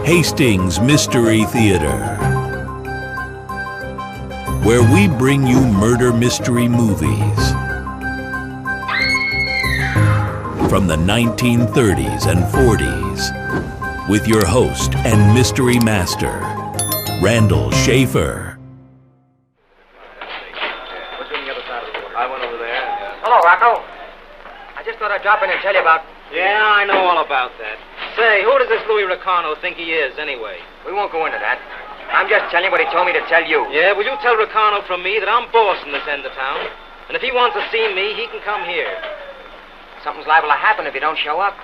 Hastings Mystery Theater, where we bring you murder mystery movies from the 1930s and 40s with your host and mystery master, Randall Schaefer. What's on the other side of the water? I went over there. Hello, Rocco. I just thought I'd drop in and tell you about... Yeah, I know all about that. Say, who does this Louis Ricano think he is, anyway? We won't go into that. I'm just telling you what he told me to tell you. Yeah, well, you tell Ricano from me that I'm boss in this end of town. And if he wants to see me, he can come here. Something's liable to happen if you don't show up.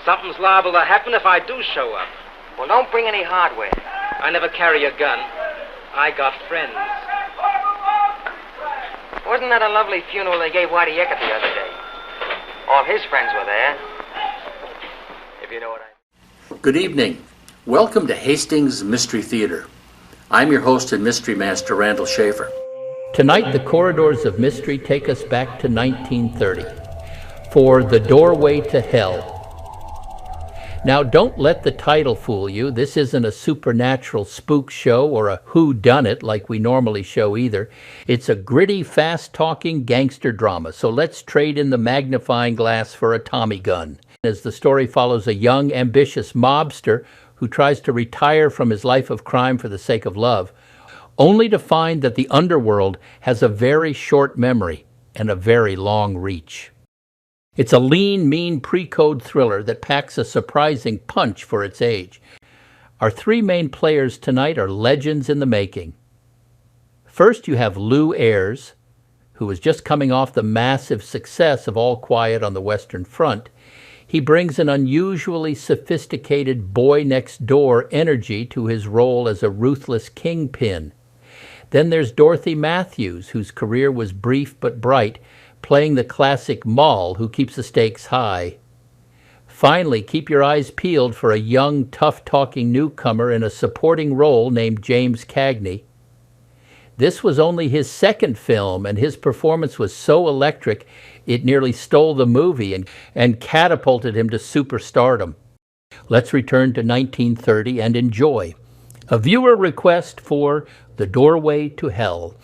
Something's liable to happen if I do show up. Well, don't bring any hardware. I never carry a gun. I got friends. Wasn't that a lovely funeral they gave Whitey Eckert the other day? All his friends were there. If you know what I... Good evening. Welcome to Hastings Mystery Theater. I'm your host and mystery master, Randall Schaefer. Tonight, the corridors of mystery take us back to 1930 for The Doorway to Hell. Now, don't let the title fool you. This isn't a supernatural spook show or a whodunit like we normally show either. It's a gritty, fast-talking gangster drama, so let's trade in the magnifying glass for a Tommy gun. As the story follows a young, ambitious mobster who tries to retire from his life of crime for the sake of love, only to find that the underworld has a very short memory and a very long reach. It's a lean, mean pre-code thriller that packs a surprising punch for its age. Our three main players tonight are legends in the making. First, you have Lew Ayres, who is just coming off the massive success of All Quiet on the Western Front. He brings an unusually sophisticated boy-next-door energy to his role as a ruthless kingpin. Then there's Dorothy Mathews, whose career was brief but bright, playing the classic Moll who keeps the stakes high. Finally, keep your eyes peeled for a young, tough-talking newcomer in a supporting role named James Cagney. This was only his second film, and his performance was so electric it nearly stole the movie and catapulted him to superstardom. Let's return to 1930 and enjoy a viewer request for The Doorway to Hell.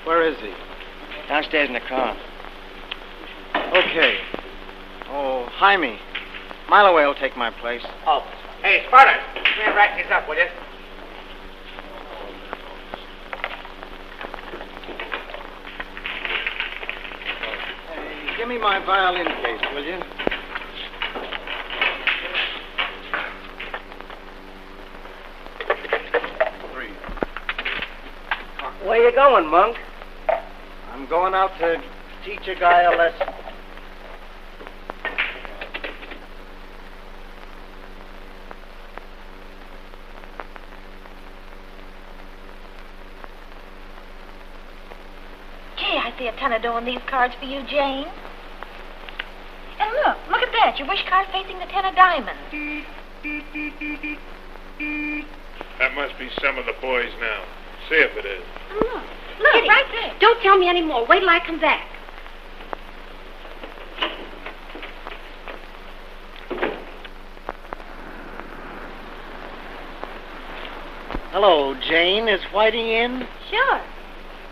Where is he? Downstairs in the car. Okay. Oh, Jaime. Mile away will take my place. Oh, hey, Sparta, come here and wrap this up, will you? Hey, give me my violin case, will you? Where you going, Monk? I'm going out to teach a guy a lesson. Gee, I see a ton of dough on these cards for you, Jane. And look at that. Your wish card facing the 10 of diamonds. That must be some of the boys now. See if it is. Look, it's right there. Don't tell me any more. Wait till I come back. Hello, Jane. Is Whitey in? Sure.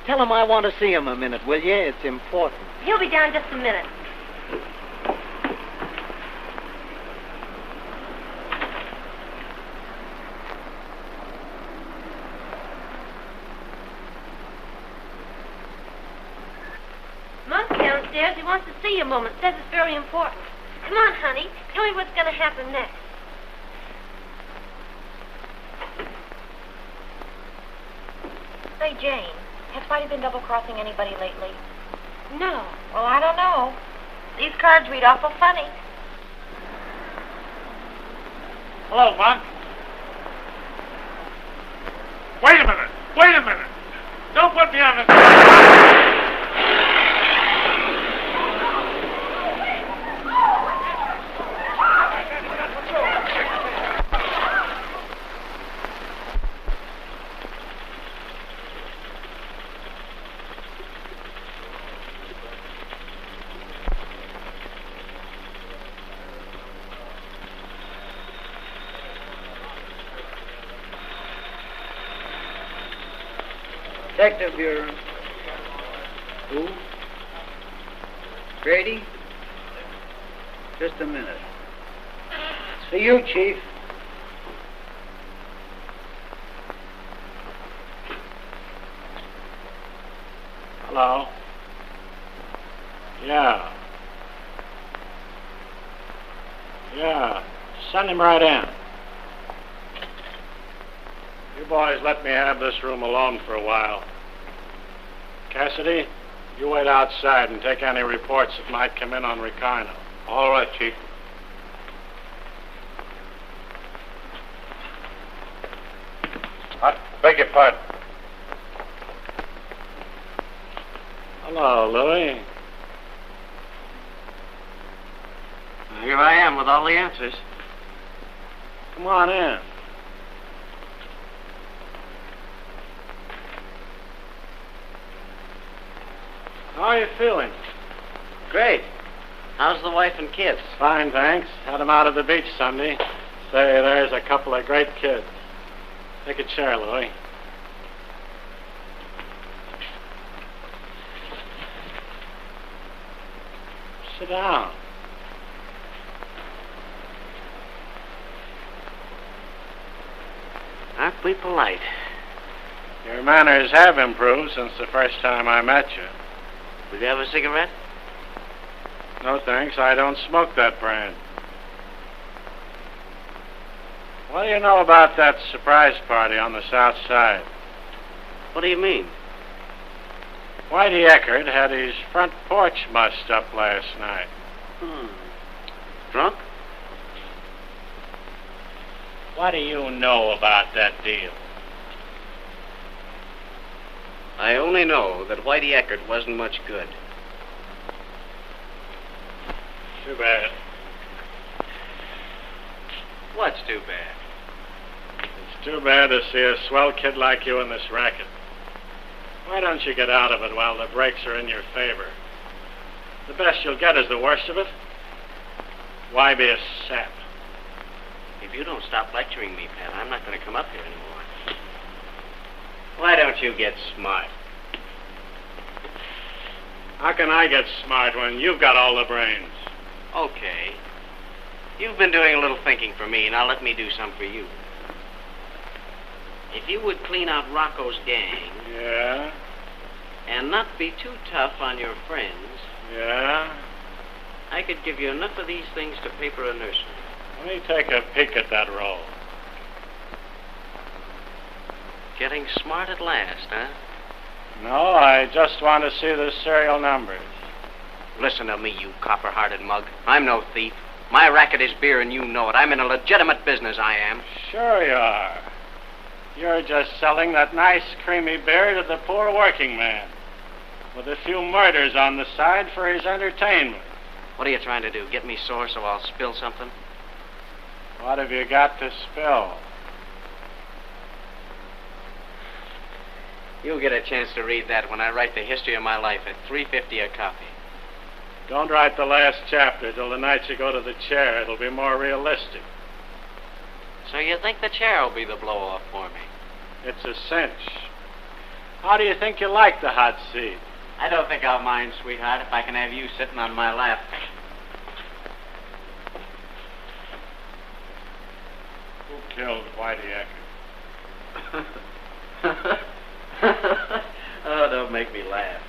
Tell him I want to see him a minute, will you? It's important. He'll be down just a minute. wants to see you a moment. Says it's very important. Come on, honey. Tell me what's going to happen next. Say, Jane, has Whitey been double-crossing anybody lately? No. Well, I don't know. These cards read awful funny. Hello, Mom. Wait a minute. Wait a minute. Don't put me on the... Detective Bureau. Who? Grady? Just a minute. It's for you, Chief. Hello? Yeah. Yeah. Send him right in. You boys let me have this room alone for a while. Cassidy, you wait outside and take any reports that might come in on Ricino. All right, Chief. I beg your pardon. Hello, Louie. Here I am with all the answers. Come on in. How are you feeling? Great. How's the wife and kids? Fine, thanks. Had them out at the beach Sunday. Say, there's a couple of great kids. Take a chair, Louie. Sit down. Aren't we polite? Your manners have improved since the first time I met you. Will you have a cigarette? No, thanks. I don't smoke that brand. What do you know about that surprise party on the south side? What do you mean? Whitey Eckert had his front porch mussed up last night. Drunk? What do you know about that deal? I only know that Whitey Eckert wasn't much good. Too bad. What's too bad? It's too bad to see a swell kid like you in this racket. Why don't you get out of it while the breaks are in your favor? The best you'll get is the worst of it. Why be a sap? If you don't stop lecturing me, Pat, I'm not going to come up here anymore. Why don't you get smart? How can I get smart when you've got all the brains? Okay. You've been doing a little thinking for me. Now let me do some for you. If you would clean out Rocco's gang... Yeah? And not be too tough on your friends... Yeah? I could give you enough of these things to paper a nursery. Let me take a peek at that roll. Getting smart at last, huh? No, I just want to see the serial numbers. Listen to me, you copper-hearted mug. I'm no thief. My racket is beer, and you know it. I'm in a legitimate business, I am. Sure you are. You're just selling that nice, creamy beer to the poor working man, with a few murders on the side for his entertainment. What are you trying to do? Get me sore so I'll spill something? What have you got to spill? You'll get a chance to read that when I write the history of my life at $3.50 a copy. Don't write the last chapter till the night you go to the chair. It'll be more realistic. So you think the chair will be the blow-off for me? It's a cinch. How do you think you like the hot seat? I don't think I'll mind, sweetheart, if I can have you sitting on my lap. Who killed Whitey Eckert? Oh, don't make me laugh.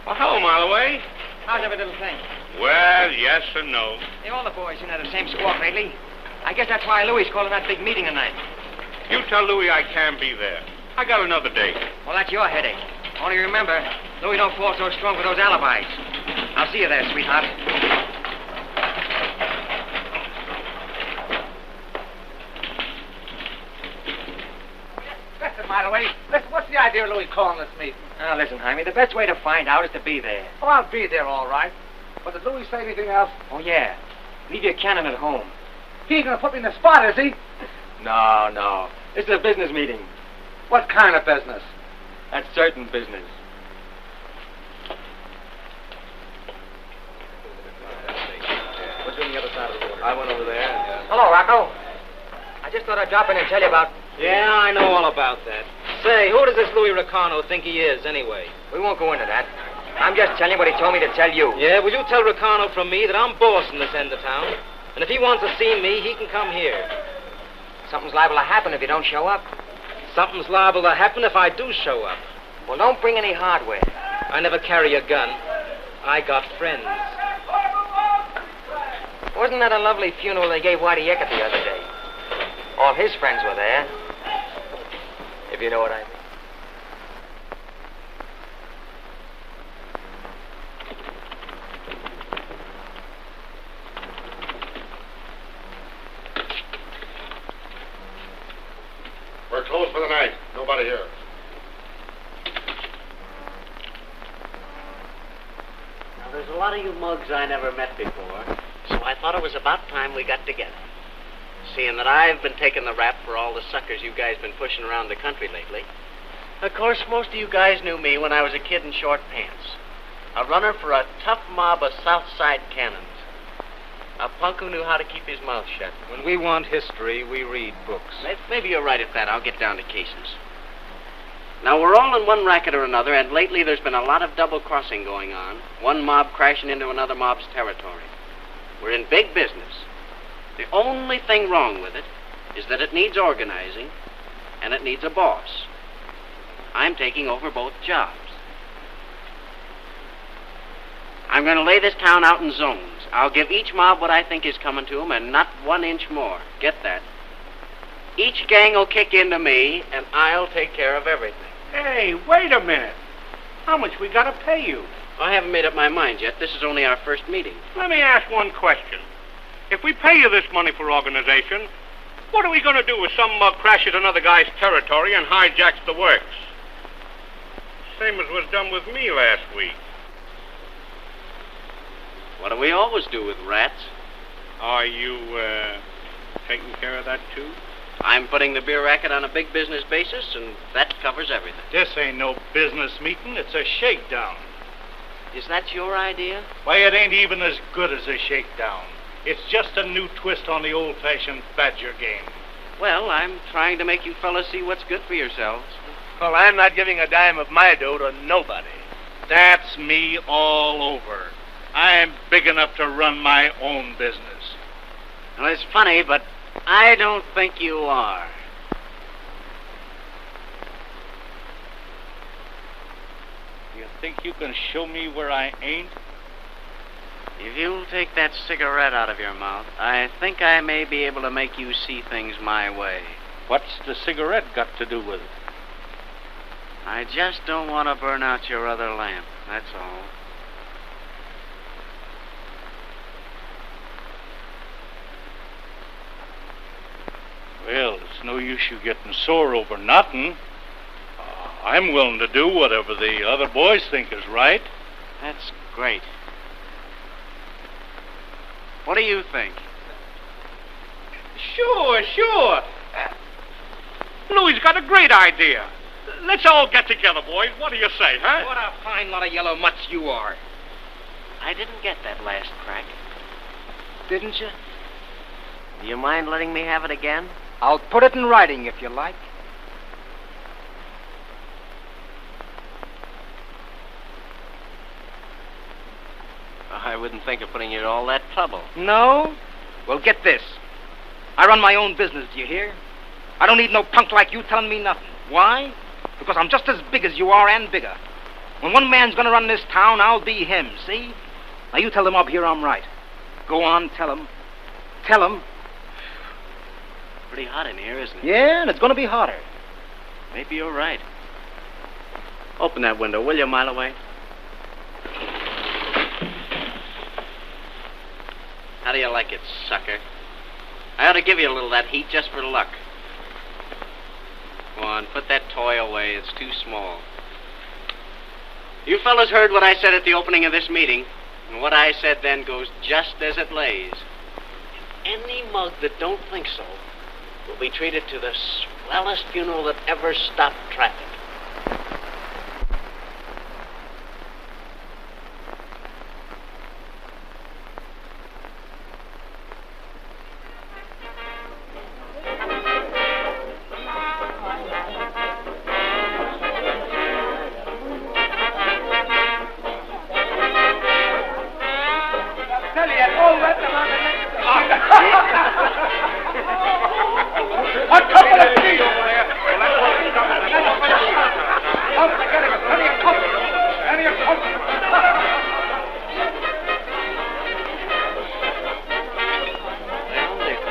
Well, hello, Malloway. How's every little thing? Well, yes and no. Hey, all the boys seem to have the same squawk lately. I guess that's why Louie's calling that big meeting tonight. You tell Louie I can't be there. I got another date. Well, that's your headache. Only remember, Louie don't fall so strong for those alibis. I'll see you there, sweetheart. Listen, Malloway. Listen, what's the idea of Louis calling this meeting? Now, listen, Jaime, the best way to find out is to be there. Oh, I'll be there, all right. But did Louis say anything else? Oh, yeah. Leave your cannon at home. He ain't gonna put me in the spot, is he? No. This is a business meeting. What kind of business? That's certain business. What's doing the other side of the water? I went over there. Hello, Rocco. I just thought I'd drop in and tell you about... Yeah, I know all about that. Say, who does this Louis Ricano think he is, anyway? We won't go into that. I'm just telling you what he told me to tell you. Yeah, will you tell Ricano from me that I'm boss in this end of town? And if he wants to see me, he can come here. Something's liable to happen if you don't show up. Something's liable to happen if I do show up. Well, don't bring any hardware. I never carry a gun. I got friends. Wasn't that a lovely funeral they gave Whitey Eckert the other day? All his friends were there. If you know what I mean. We're closed for the night. Nobody here. Now, there's a lot of you mugs I never met before, so I thought it was about time we got together. Seeing that I've been taking the rap for all the suckers you guys been pushing around the country lately. Of course, most of you guys knew me when I was a kid in short pants. A runner for a tough mob of South Side cannons. A punk who knew how to keep his mouth shut. When we want history, we read books. Maybe you're right at that. I'll get down to cases. Now, we're all in one racket or another, and lately there's been a lot of double-crossing going on. One mob crashing into another mob's territory. We're in big business. The only thing wrong with it is that it needs organizing, and it needs a boss. I'm taking over both jobs. I'm going to lay this town out in zones. I'll give each mob what I think is coming to them, and not 1 inch more. Get that? Each gang will kick into me, and I'll take care of everything. Hey, wait a minute. How much we gotta pay you? I haven't made up my mind yet. This is only our first meeting. Let me ask one question. If we pay you this money for organization, what are we gonna do if some mug crashes another guy's territory and hijacks the works? Same as was done with me last week. What do we always do with rats? Are you, taking care of that, too? I'm putting the beer racket on a big business basis, and that covers everything. This ain't no business meeting. It's a shakedown. Is that your idea? Why, it ain't even as good as a shakedown. It's just a new twist on the old-fashioned badger game. Well, I'm trying to make you fellas see what's good for yourselves. Well, I'm not giving a dime of my dough to nobody. That's me all over. I'm big enough to run my own business. Well, it's funny, but I don't think you are. You think you can show me where I ain't? If you'll take that cigarette out of your mouth, I think I may be able to make you see things my way. What's the cigarette got to do with it? I just don't want to burn out your other lamp, that's all. Well, it's no use you getting sore over nothing. I'm willing to do whatever the other boys think is right. That's great. What do you think? Sure. Louie's got a great idea. Let's all get together, boys. What do you say, huh? What a fine lot of yellow mutts you are. I didn't get that last crack. Didn't you? Do you mind letting me have it again? I'll put it in writing if you like. I wouldn't think of putting you to all that trouble. No? Well, get this. I run my own business, do you hear? I don't need no punk like you telling me nothing. Why? Because I'm just as big as you are and bigger. When one man's gonna run this town, I'll be him, see? Now you tell them up here I'm right. Go on, tell them. Tell them. Pretty hot in here, isn't it? Yeah, and it's gonna be hotter. Maybe you're right. Open that window, will you, mile away? How do you like it, sucker? I ought to give you a little of that heat just for luck. Go on, put that toy away. It's too small. You fellas heard what I said at the opening of this meeting, and what I said then goes just as it lays. Any mug that don't think so will be treated to the swellest funeral that ever stopped traffic.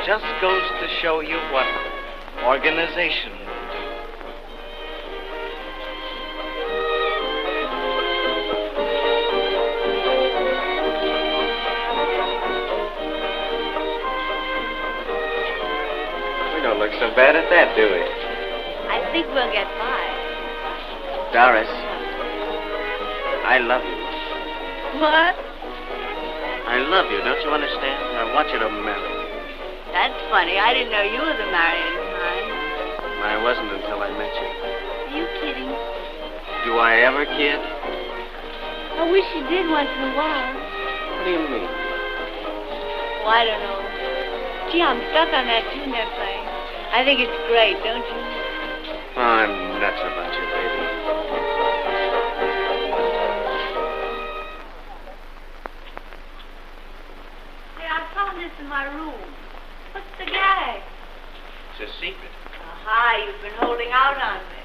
Just goes to show you what organization will do. We don't look so bad at that, do we? I think we'll get by. Doris, I love you. What? I love you, don't you understand? I want you to marry me. That's funny. I didn't know you were the marrying kind. I wasn't until I met you. Are you kidding? Do I ever kid? I wish you did once in a while. What do you mean? Well, I don't know. Gee, I'm stuck on that tune they're playing. I think it's great, don't you? Oh, I'm nuts about you, baby. Hey, I found this in my room. What's the gag? It's a secret. Aha, you've been holding out on me.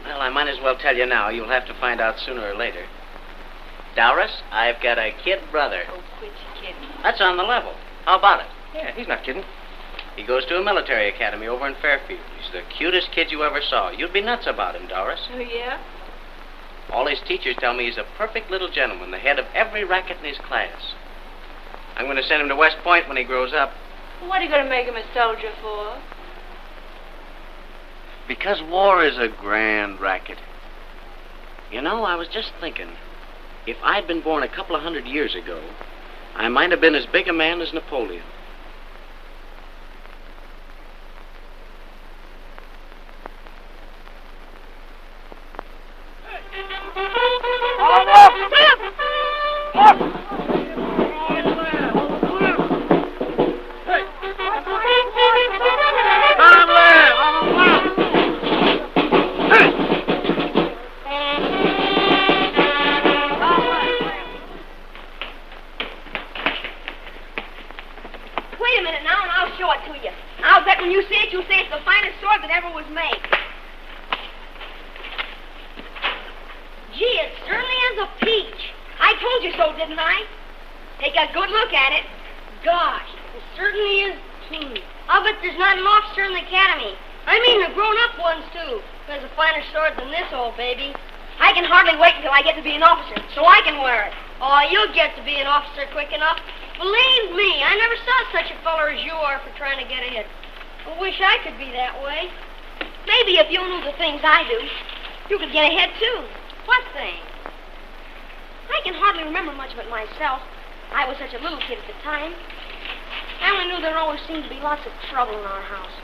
Well, I might as well tell you now. You'll have to find out sooner or later. Doris, I've got a kid brother. Oh, quit your kidding. That's on the level. How about it? Yeah, he's not kidding. He goes to a military academy over in Fairfield. He's the cutest kid you ever saw. You'd be nuts about him, Doris. Oh, yeah? All his teachers tell me he's a perfect little gentleman, the head of every racket in his class. I'm going to send him to West Point when he grows up. What are you going to make him a soldier for? Because war is a grand racket. You know, I was just thinking, if I'd been born a couple of 100 years ago, I might have been as big a man as Napoleon. Quick enough. Believe me, I never saw such a feller as you are for trying to get ahead. I wish I could be that way. Maybe if you knew the things I do, you could get ahead too. What thing? I can hardly remember much of it myself. I was such a little kid at the time. I only knew there always seemed to be lots of trouble in our house.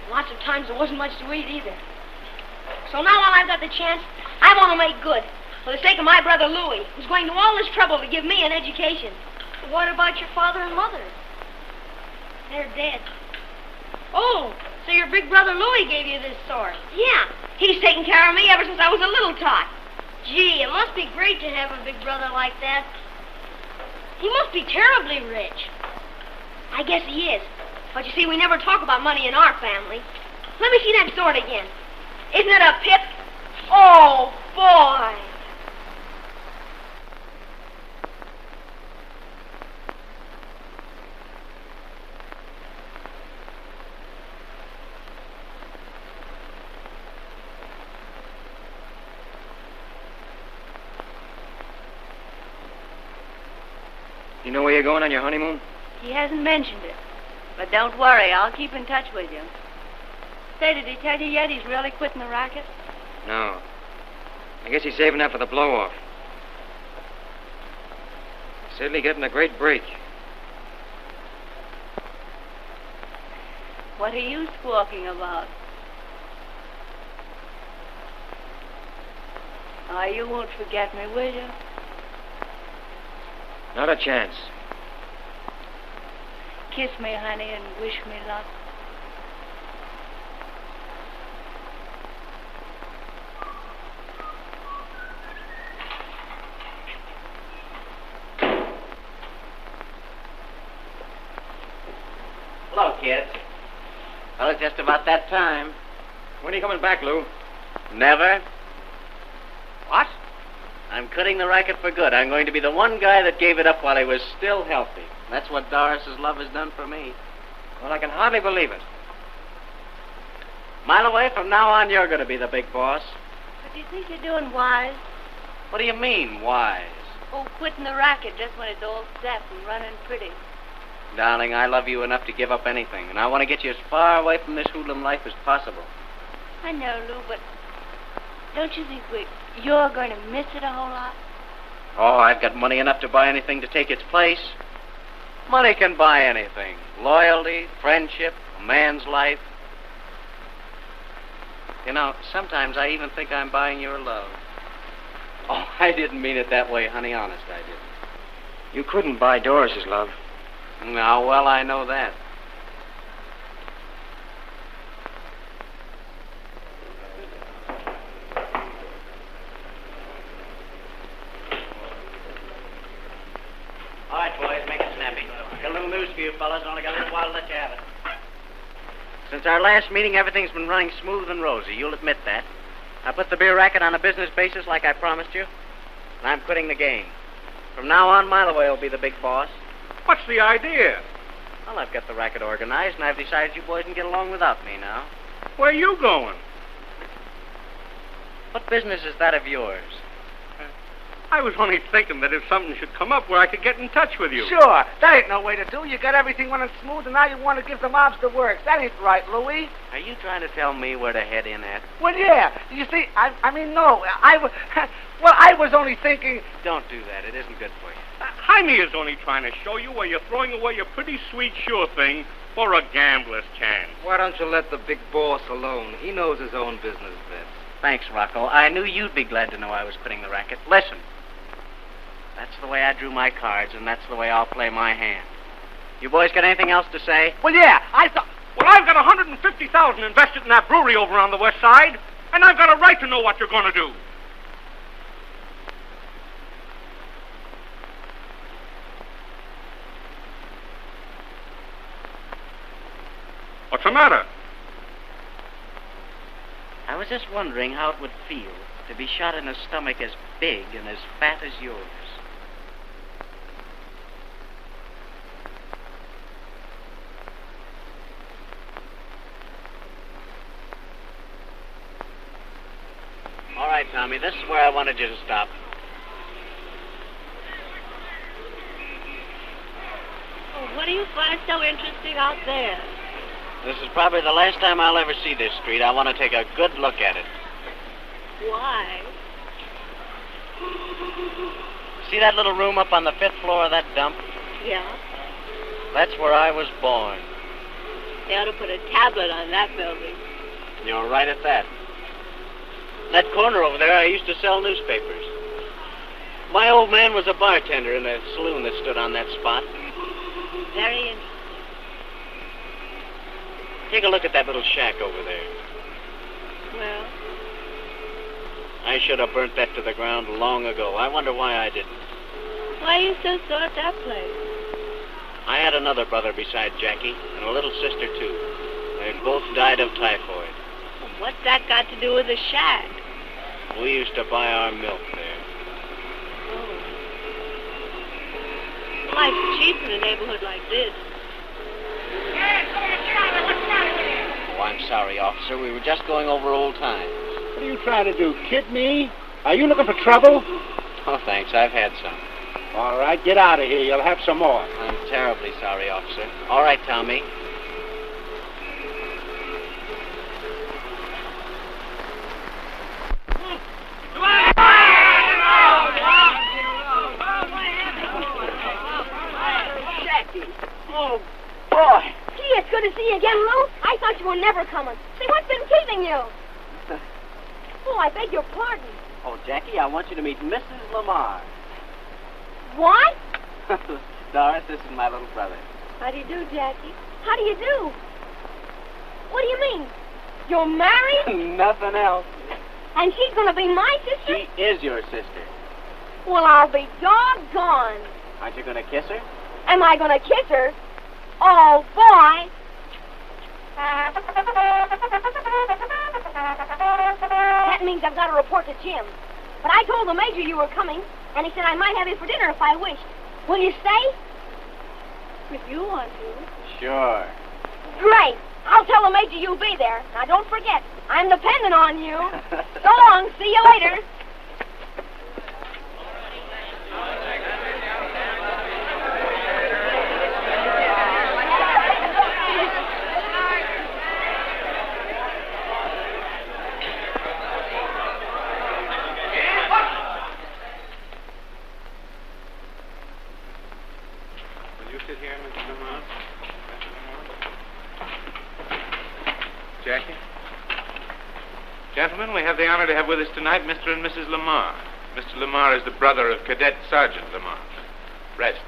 Lots of times there wasn't much to eat either. So now while I've got the chance, I want to make good. For the sake of my brother Louie, who's going to all this trouble to give me an education. What about your father and mother? They're dead. Oh, so your big brother Louie gave you this sword? Yeah, he's taken care of me ever since I was a little tot. Gee, it must be great to have a big brother like that. He must be terribly rich. I guess he is. But you see, we never talk about money in our family. Let me see that sword again. Isn't it a pip? Oh, boy. You know where you're going on your honeymoon? He hasn't mentioned it. But don't worry, I'll keep in touch with you. Say, did he tell you yet he's really quitting the racket? No. I guess he's saving up for the blow-off. Certainly getting a great break. What are you squawking about? Oh, you won't forget me, will you? Not a chance. Kiss me, honey, and wish me luck. Hello, kids. Well, it's just about that time. When are you coming back, Lou? Never. What? I'm quitting the racket for good. I'm going to be the one guy that gave it up while he was still healthy. That's what Doris's love has done for me. Well, I can hardly believe it. Mile away, from now on, you're going to be the big boss. But do you think you're doing wise? What do you mean, wise? Oh, quitting the racket just when it's all set and running pretty. Darling, I love you enough to give up anything, and I want to get you as far away from this hoodlum life as possible. I know, Lou, but don't you think you're going to miss it a whole lot? Oh, I've got money enough to buy anything to take its place. Money can buy anything. Loyalty, friendship, a man's life. You know, sometimes I even think I'm buying your love. Oh, I didn't mean it that way, honey. Honest, I didn't. You couldn't buy Doris's love. No, well, I know that. All right, boys, make it snappy. Got a little news for you fellas. Only got a little while to let you have it. Since our last meeting, everything's been running smooth and rosy. You'll admit that. I put the beer racket on a business basis like I promised you, and I'm quitting the game. From now on, Mile Away will be the big boss. What's the idea? Well, I've got the racket organized, and I've decided you boys can get along without me now. Where are you going? What business is that of yours? I was only thinking that if something should come up where I could get in touch with you. Sure. That ain't no way to do. You got everything running smooth, and now you want to give the mobs the works. That ain't right, Louie. Are you trying to tell me where to head in at? Well, yeah. You see, I mean, no. I was only thinking... Don't do that. It isn't good for you. Jaime is only trying to show you where you're throwing away a pretty sweet sure thing for a gambler's chance. Why don't you let the big boss alone? He knows his own business best. Thanks, Rocco. I knew you'd be glad to know I was quitting the racket. Listen. That's the way I drew my cards, and that's the way I'll play my hand. You boys got anything else to say? Well, yeah, I thought... Well, I've got $150,000 invested in that brewery over on the west side, and I've got a right to know what you're going to do. What's the matter? I was just wondering how it would feel to be shot in a stomach as big and as fat as yours. All right, Tommy, this is where I wanted you to stop. Oh, what do you find so interesting out there? This is probably the last time I'll ever see this street. I want to take a good look at it. Why? See that little room up on the 5th floor of that dump? Yeah. That's where I was born. They ought to put a tablet on that building. You're right at that. That corner over there, I used to sell newspapers. My old man was a bartender in a saloon that stood on that spot. Very interesting. Take a look at that little shack over there. Well? I should have burnt that to the ground long ago. I wonder why I didn't. Why are you so sore at that place? I had another brother beside Jackie, and a little sister, too. They both died of typhoid. Well, what's that got to do with the shack? We used to buy our milk there. Oh. Life's cheap in a neighborhood like this. Oh, I'm sorry, officer. We were just going over old times. What are you trying to do, kid me? Are you looking for trouble? Oh, thanks. I've had some. All right, get out of here. You'll have some more. I'm terribly sorry, officer. All right, Tommy. Oh, boy. Gee, it's good to see you again, Lou. I thought you were never coming. Say, what's been keeping you? Oh, I beg your pardon. Oh, Jackie, I want you to meet Mrs. Lamar. What? Doris, this is my little brother. How do you do, Jackie? How do you do? What do you mean? You're married? Nothing else. And she's going to be my sister? She is your sister. Well, I'll be doggone. Aren't you going to kiss her? Am I going to kiss her? Oh, boy. That means I've got to report to Jim. But I told the Major you were coming, and he said I might have you for dinner if I wished. Will you stay? If you want to. Sure. Great. I'll tell the Major you'll be there. Now, don't forget, I'm dependent on you. So long. See you later. Jackie? Gentlemen, we have the honor to have with us tonight Mr. and Mrs. Lamar. Mr. Lamar is the brother of Cadet Sergeant Lamar. Rest.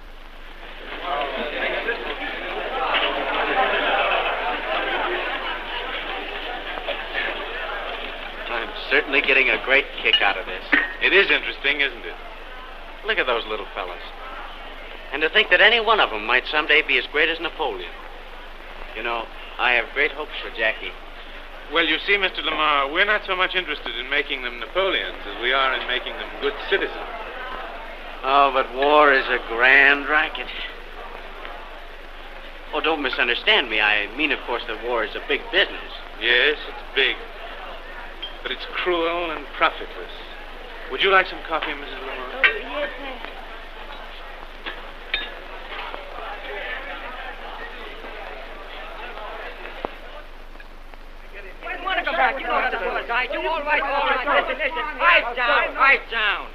I'm certainly getting a great kick out of this. It is interesting, isn't it? Look at those little fellas. And to think that any one of them might someday be as great as Napoleon. You know, I have great hopes for Jackie. Well, you see, Mr. Lamar, we're not so much interested in making them Napoleons as we are in making them good citizens. Oh, but war is a grand racket. Oh, don't misunderstand me. I mean, of course, that war is a big business. Yes, it's big. But it's cruel and profitless. Would you like some coffee, Mrs. Lamar? Oh, yes, thanks. Want to go back? You don't have to apologize. You all right, all right. Listen. Pipe down.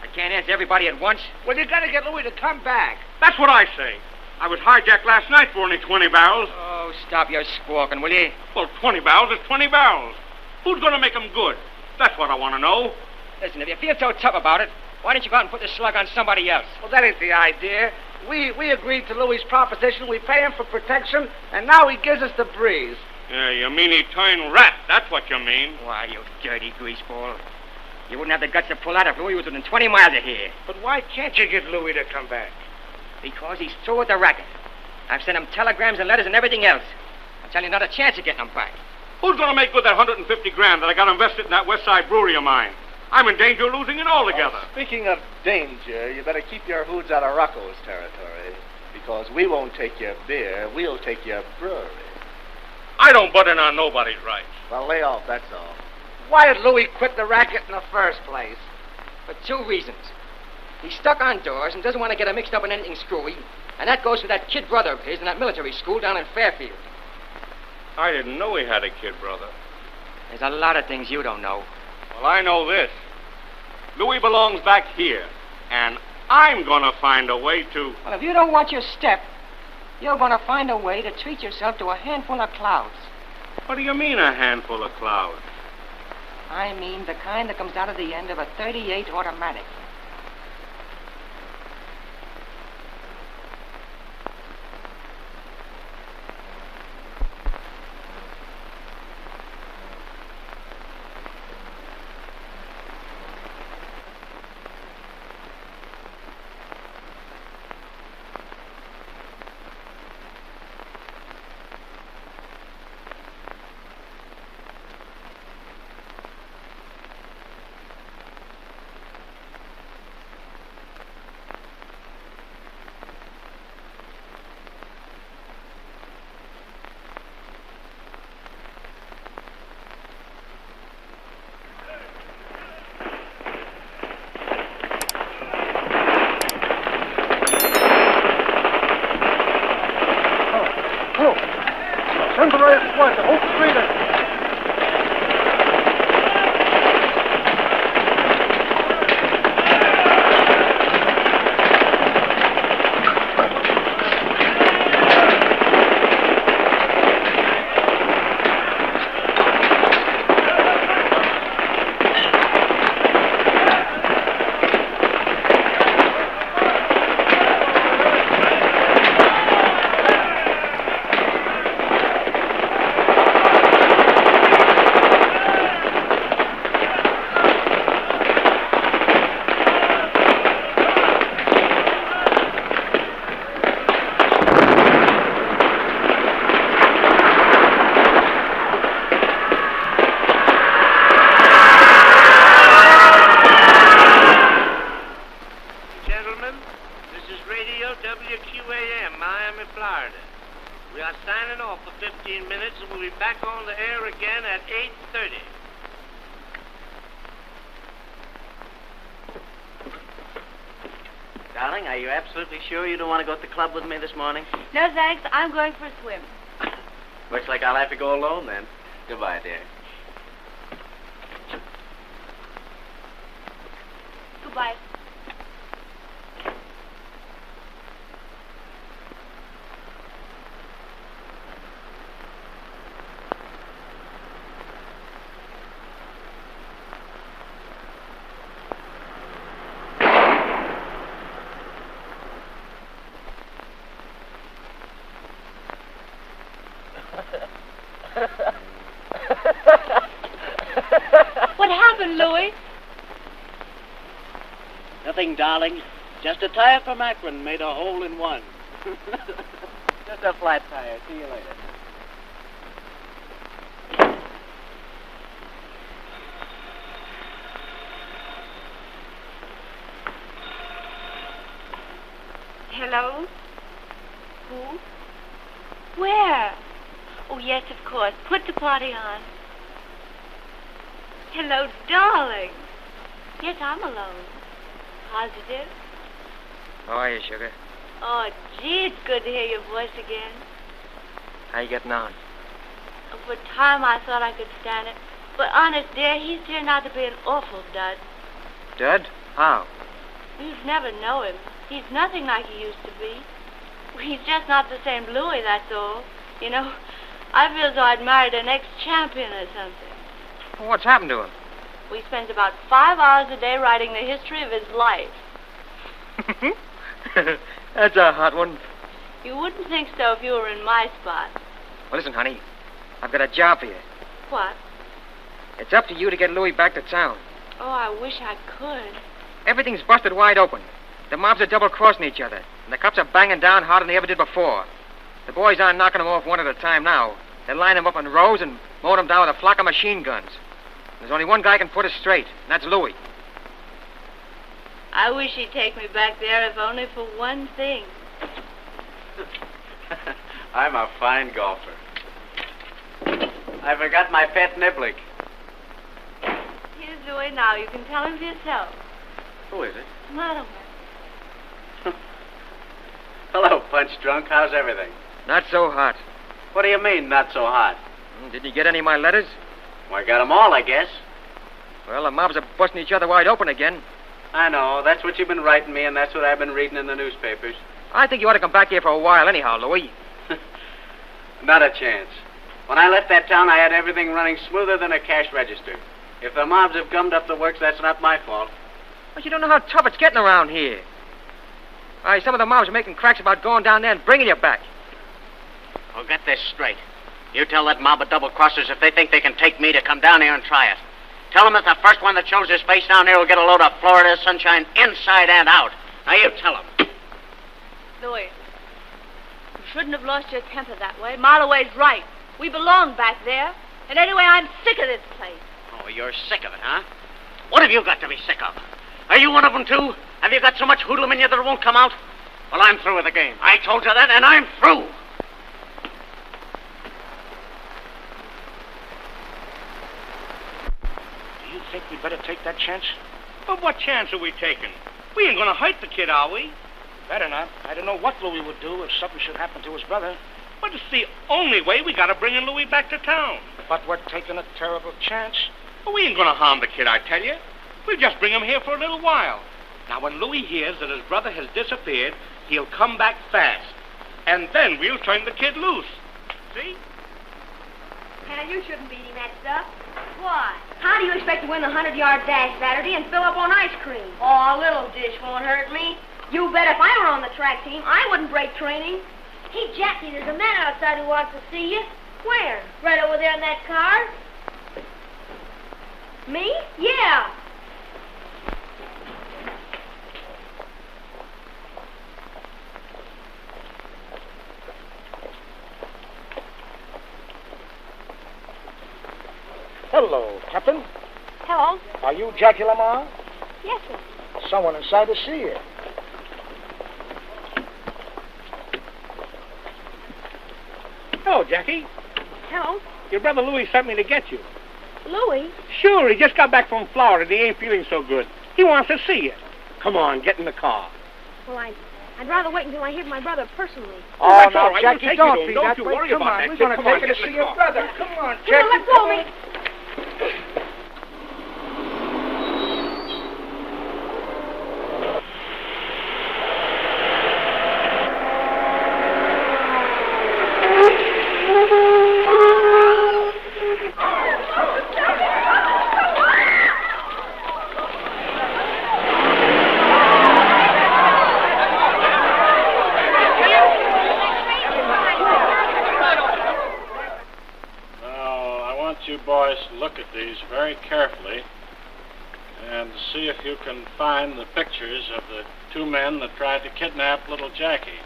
I can't answer everybody at once. Well, you got to get Louis to come back. That's what I say. I was hijacked last night for only 20 barrels. Oh, stop your squawking, will you? Well, 20 barrels is 20 barrels. Who's going to make them good? That's what I want to know. Listen, if you feel so tough about it, why don't you go out and put the slug on somebody else? Well, that ain't the idea. We agreed to Louis's proposition. We pay him for protection, and now he gives us the breeze. Yeah, you mean he turned rat. That's what you mean. Why, you dirty greaseball. You wouldn't have the guts to pull out if Louis was within 20 miles of here. But why can't you get Louis to come back? Because he's through with the racket. I've sent him telegrams and letters and everything else. I'm telling you, not a chance of getting him back. Who's going to make good that $150 grand that I got invested in that West Side brewery of mine? I'm in danger of losing it altogether. Speaking of danger, you better keep your hoods out of Rocco's territory. Because we won't take your beer, we'll take your brewery. I don't butt in on nobody's rights. Well, lay off, that's all. Why did Louis quit the racket in the first place? For two reasons. He's stuck on doors and doesn't want to get him mixed up in anything screwy. And that goes for that kid brother of his in that military school down in Fairfield. I didn't know he had a kid brother. There's a lot of things you don't know. Well, I know this. Louis belongs back here. And I'm going to find a way to... Well, if you don't watch your step, you're going to find a way to treat yourself to a handful of clouds. What do you mean, a handful of clouds? I mean the kind that comes out of the end of a .38 automatic. what? The whole street is... Darling, are you absolutely sure you don't want to go to the club with me this morning? No, thanks. I'm going for a swim. Looks like I'll have to go alone then. Goodbye, dear. Goodbye. What happened, Louis? Nothing, darling. Just a tire from Akron made a hole in one. Just a flat tire. See you later. Hello? Who? Where? Oh, yes, of course. Put the party on. Hello, darling. Yes, I'm alone. Positive? How are you, sugar? Oh, gee, it's good to hear your voice again. How you getting on? For a time, I thought I could stand it. But honest, dear, he's turned out to be an awful dud. Dud? How? You'd never know him. He's nothing like he used to be. He's just not the same Louis, that's all. You know, I feel so I'd married an ex-champion or something. Well, what's happened to him? Well, he spends about 5 hours a day writing the history of his life. That's a hot one. You wouldn't think so if you were in my spot. Well, listen, honey. I've got a job for you. What? It's up to you to get Louis back to town. Oh, I wish I could. Everything's busted wide open. The mobs are double-crossing each other, and the cops are banging down harder than they ever did before. The boys aren't knocking them off one at a time now. They line them up in rows and mow them down with a flock of machine guns. There's only one guy can put us straight, and that's Louis. I wish he'd take me back there, if only for one thing. I'm a fine golfer. I forgot my pet niblick. Here's Louis now. You can tell him for yourself. Who is it? Madam. Hello, Punch Drunk. How's everything? Not so hot. What do you mean, not so hot? Didn't you get any of my letters? Well, I got them all, I guess. Well, the mobs are busting each other wide open again. I know. That's what you've been writing me, and that's what I've been reading in the newspapers. I think you ought to come back here for a while anyhow, Louis. Not a chance. When I left that town, I had everything running smoother than a cash register. If the mobs have gummed up the works, that's not my fault. But you don't know how tough it's getting around here. Why, some of the mobs are making cracks about going down there and bringing you back. Well, get this straight. You tell that mob of double-crossers if they think they can take me to come down here and try it. Tell them that the first one that shows his face down here will get a load of Florida sunshine inside and out. Now, you tell them. Louis, you shouldn't have lost your temper that way. Marloway's right. We belong back there. And anyway, I'm sick of this place. Oh, you're sick of it, huh? What have you got to be sick of? Are you one of them, too? Have you got so much hoodlum in you that it won't come out? Well, I'm through with the game. I told you that, and I'm through. Do you think we'd better take that chance? But what chance are we taking? We ain't gonna hurt the kid, are we? Better not. I don't know what Louis would do if something should happen to his brother. But it's the only way we gotta bring Louis back to town. But we're taking a terrible chance. Well, we ain't gonna harm the kid, I tell you. We'll just bring him here for a little while. Now, when Louis hears that his brother has disappeared, he'll come back fast. And then we'll turn the kid loose. See? Hal, you shouldn't beat him that stuff. Why? How do you expect to win the 100-yard dash Saturday and fill up on ice cream? Oh, a little dish won't hurt me. You bet if I were on the track team, I wouldn't break training. Hey, Jackie, there's a man outside who wants to see you. Where? Right over there in that car. Me? Yeah. Hello, Captain. Hello. Are you Jackie Lamar? Yes, sir. Someone inside to see you. Hello, Jackie. Hello. Your brother Louis sent me to get you. Louis? Sure, he just got back from Florida. He ain't feeling so good. He wants to see you. Come on, get in the car. Well, I'd rather wait until I hear my brother personally. Oh, that's now, all right. Jackie, We'll take don't you be to him. that Don't you way. worry Come about on, that we're kid. going to Come on, take you get to in see the your car. brother. Come on, Come Jackie. on, let go of me. You boys look at these very carefully and see if you can find the pictures of the two men that tried to kidnap little Jackie.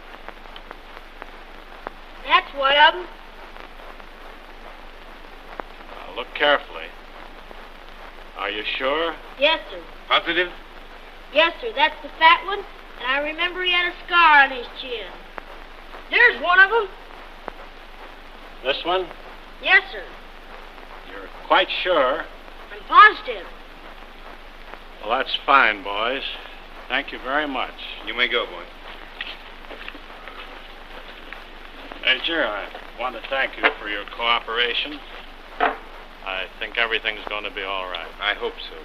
That's one of them. Now look carefully. Are you sure? Yes, sir. Positive? Yes, sir. That's the fat one. And I remember he had a scar on his chin. There's one of them. This one? Yes, sir. You're quite sure? I'm positive. Well, that's fine, boys. Thank you very much. You may go, boy. Major, I want to thank you for your cooperation. I think everything's going to be all right. I hope so.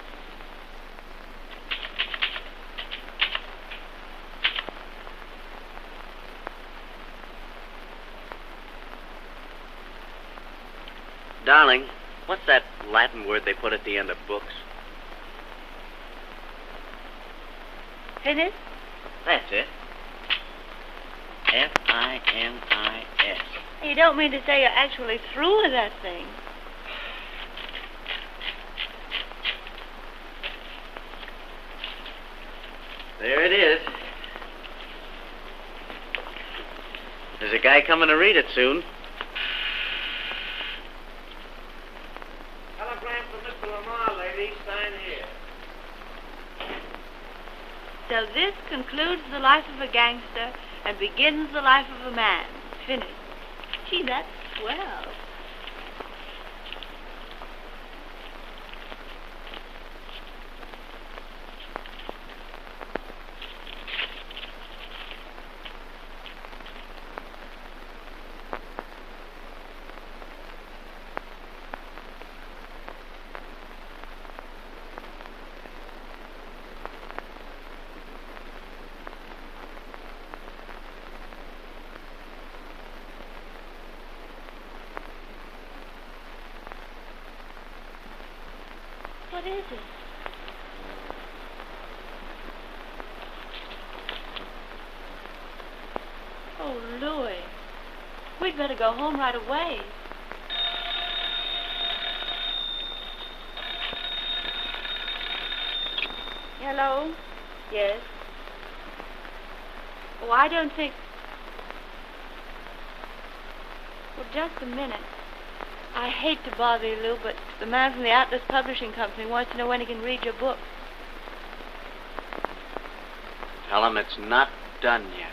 Darling, what's that Latin word they put at the end of books? Finis? That's it. F-I-N-I-S. You don't mean to say you're actually through with that thing. There it is. There's a guy coming to read it soon. Telegram for Mr. Lamar, lady. Sign here. So this concludes the life of a gangster and begins the life of a man. Finished. Gee, that's swell. What is it? Oh, Louis. We'd better go home right away. Hello? Yes? Oh, I don't think... Well, just a minute. I hate to bother you, Lou, but the man from the Atlas Publishing Company wants to know when he can read your book. Tell him it's not done yet.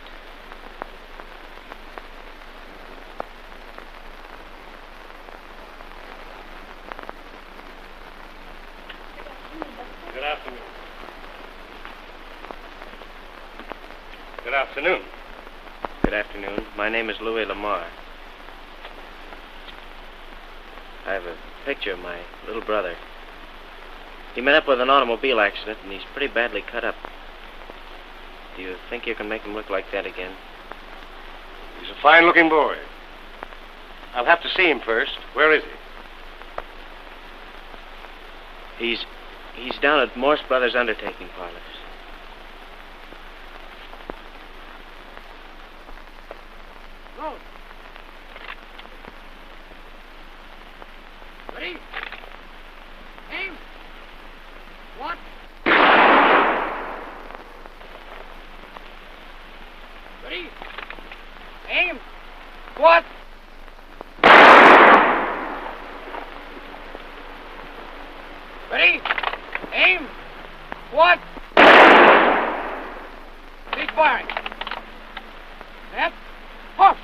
Good afternoon. Good afternoon. Good afternoon. My name is Louis Lamar. I have a picture of my little brother. He met up with an automobile accident, and he's pretty badly cut up. Do you think you can make him look like that again? He's a fine-looking boy. I'll have to see him first. Where is he? He's down at Morse Brothers Undertaking Parlors. Go. Ready? Aim. What? Ready? Aim. What? Ready? Aim. What? Big firing. Left. Off.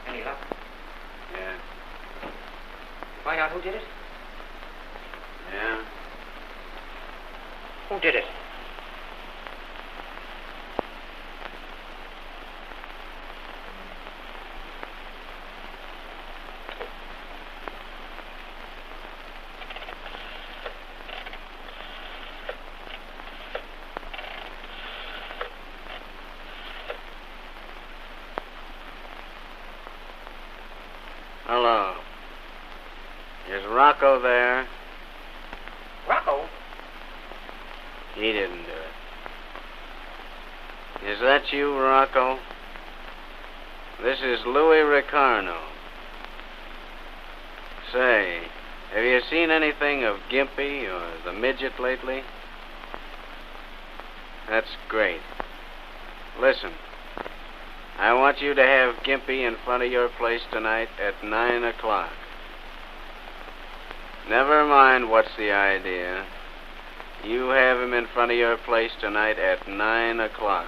Any luck? Yeah. Find out who did it? Yeah. Who did it? Hello. Is Rocco there? Rocco? He didn't do it. Is that you, Rocco? This is Louis Ricardo. Say, have you seen anything of Gimpy or the midget lately? That's great. Listen, I want you to have Gimpy in front of your place tonight at 9 o'clock. Never mind what's the idea. You have him in front of your place tonight at 9 o'clock.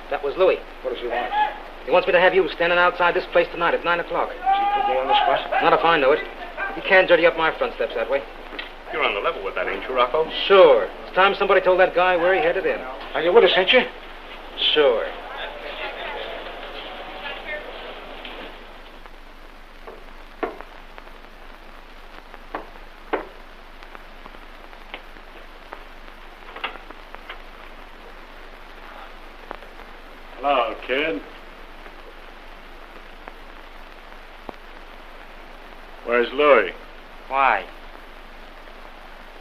That was Louis. What does he want? He wants me to have you standing outside this place tonight at 9 o'clock. Does he put me on the spot? Not if I know it. You can't dirty up my front steps that way. You're on the level with that, ain't you, Rocco? Sure. It's time somebody told that guy where he headed in. Are you with us, ain't you? Sure. Hello, kid. Where's Louis? Why?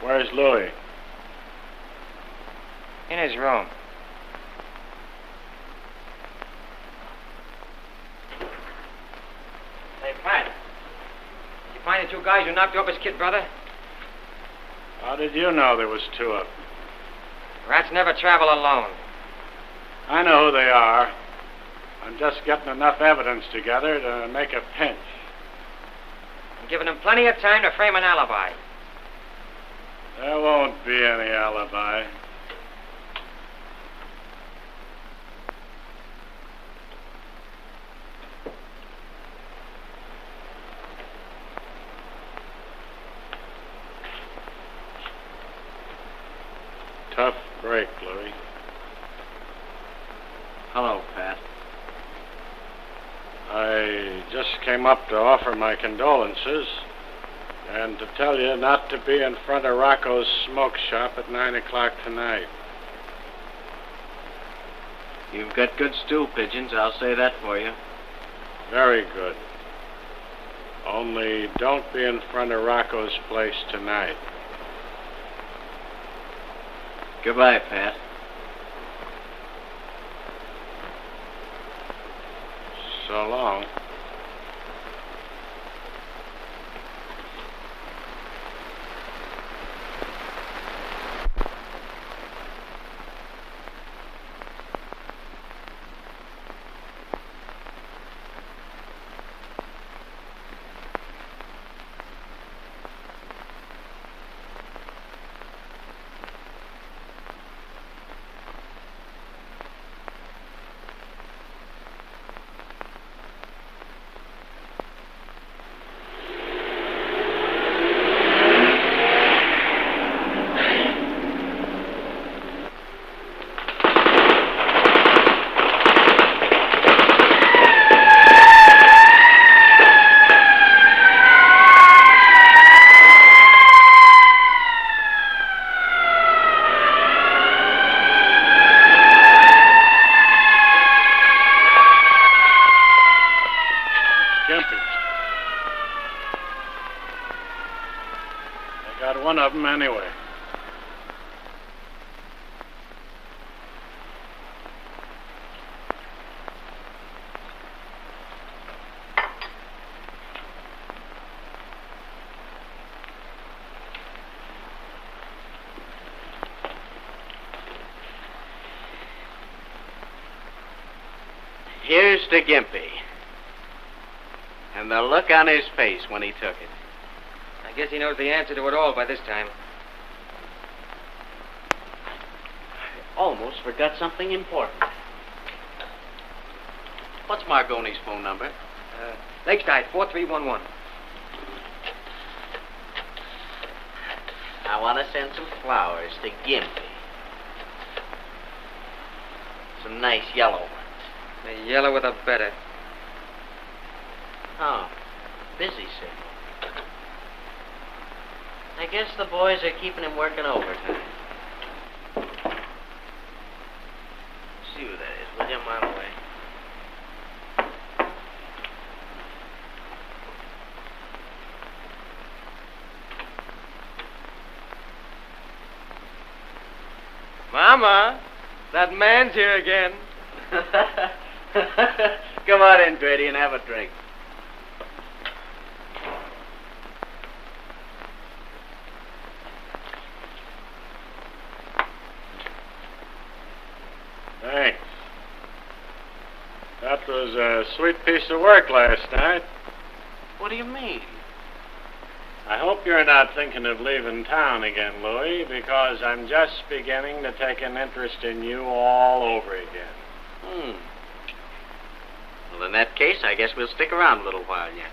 Where's Louis? In his room. Hey, Pat. You find the two guys who knocked you up his kid brother? How did you know there was two of them? Rats never travel alone. I know who they are. I'm just getting enough evidence together to make a pinch. I'm giving them plenty of time to frame an alibi. There won't be any alibi. Tough break, Louis. Hello, Pat. I just came up to offer my condolences and to tell you not to be in front of Rocco's smoke shop at 9 o'clock tonight. You've got good stool pigeons, I'll say that for you. Very good. Only don't be in front of Rocco's place tonight. Goodbye, Pat. So long. One of them anyway. Here's to Gimpy. And the look on his face when he took it. I guess he knows the answer to it all by this time. I almost forgot something important. What's Margoni's phone number? Lakeside, 4311. I want to send some flowers to Gimpy. Some nice yellow ones. The yellow with a better. Oh, busy signal. I guess the boys are keeping him working overtime. See who that is, will you, a mile away? Mama, that man's here again. Come on in, Grady, and have a drink. Thanks. That was a sweet piece of work last night. What do you mean? I hope you're not thinking of leaving town again, Louie, because I'm just beginning to take an interest in you all over again. Well, in that case, I guess we'll stick around a little while yet.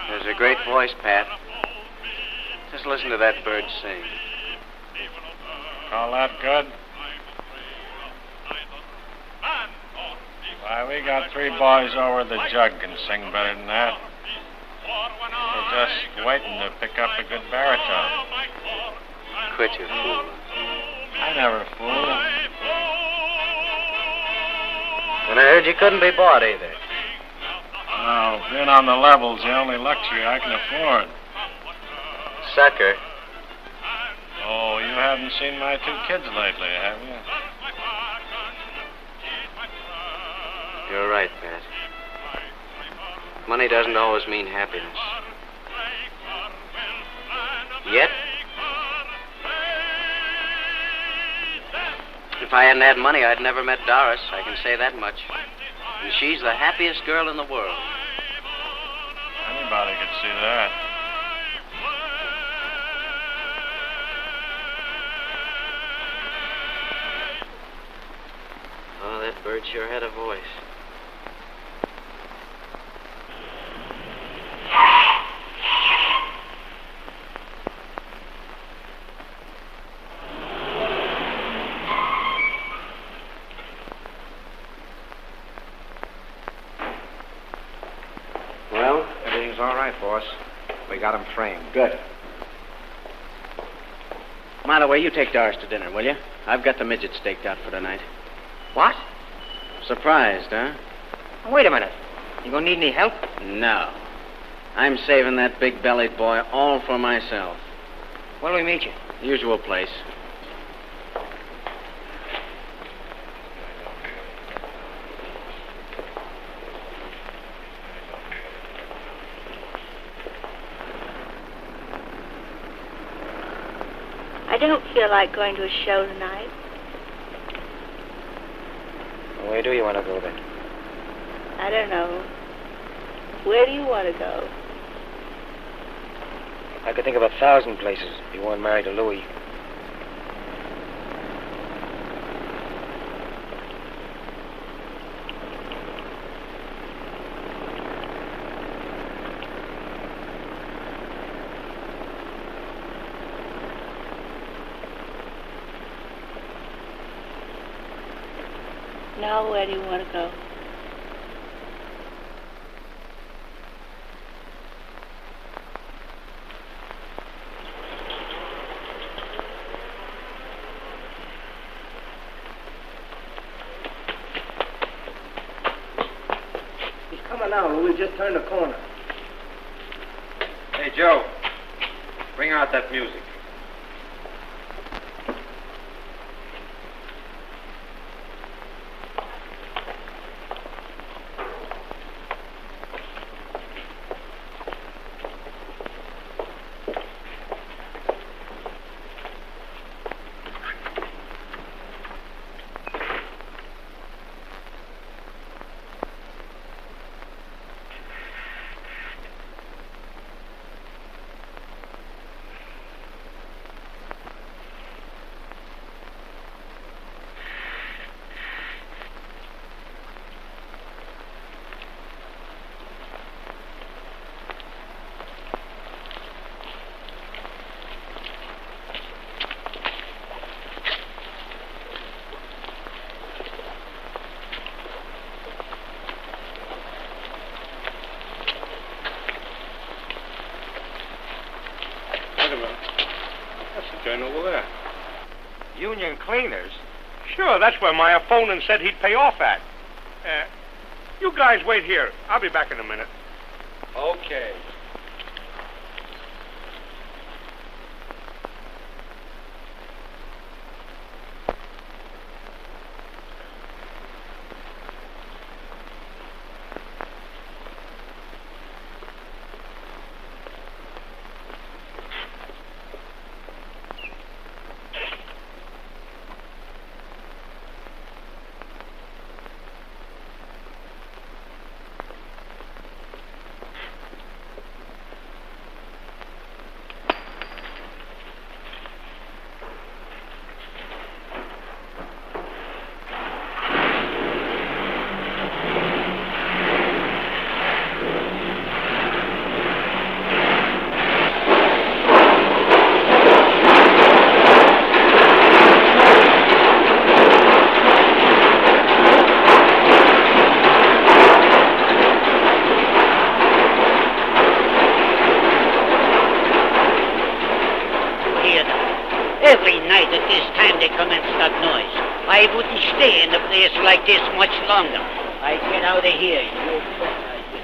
There's a great voice, Pat. Just listen to that bird sing. Call that good? Why, we got three boys over the jug can sing better than that. We're just waiting to pick up a good baritone. Quit your fooling. I never fool. And I heard you couldn't be bought either. No, being on the level's the only luxury I can afford. Sucker. Oh, you haven't seen my two kids lately, have you? You're right, Pat. Money doesn't always mean happiness. Yet, if I hadn't had money, I'd never met Doris. I can say that much. And she's the happiest girl in the world. Anybody could see that. Oh, that bird sure had a voice. Well, everything's all right, boss. We got him framed. Good. Milo, you take Doris to dinner, will you? I've got the midget staked out for tonight. What? Surprised, huh? Wait a minute. You gonna need any help? No. I'm saving that big-bellied boy all for myself. Where'll we meet you? Usual place. I don't feel like going to a show tonight. Where do you want to go then? I don't know. Where do you want to go? I could think of 1,000 places if you weren't married to Louis. Now, where do you want to go? He's coming now. We'll just turn the corner. Hey, Joe, bring out that music. Over there. Union Cleaners? Sure, that's where my opponent said he'd pay off at. You guys wait here. I'll be back in a minute. Okay. Every night at this time they commence that noise. I wouldn't stay in a place like this much longer. I get out of here. You bet I will.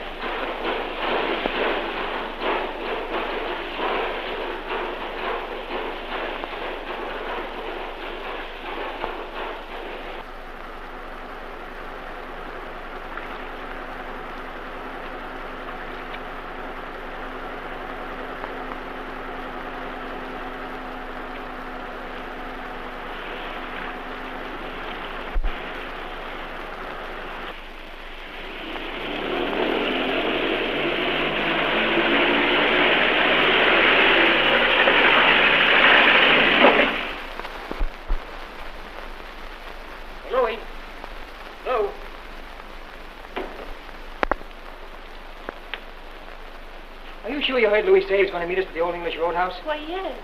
sure you heard Louis say he was going to meet us at the Old English Roadhouse? Why, yes.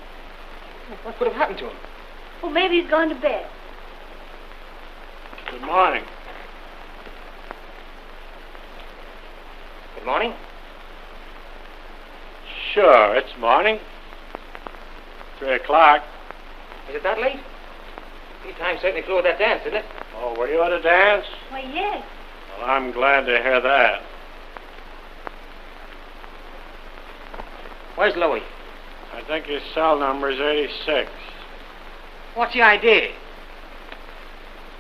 What could have happened to him? Well, maybe he's gone to bed. Good morning. Good morning. Sure, it's morning. 3 o'clock. Is it that late? Tea time certainly flew with that dance, didn't it? Oh, were you at a dance? Why, yes. Well, I'm glad to hear that. Where's Louis? I think his cell number is 86. What's the idea?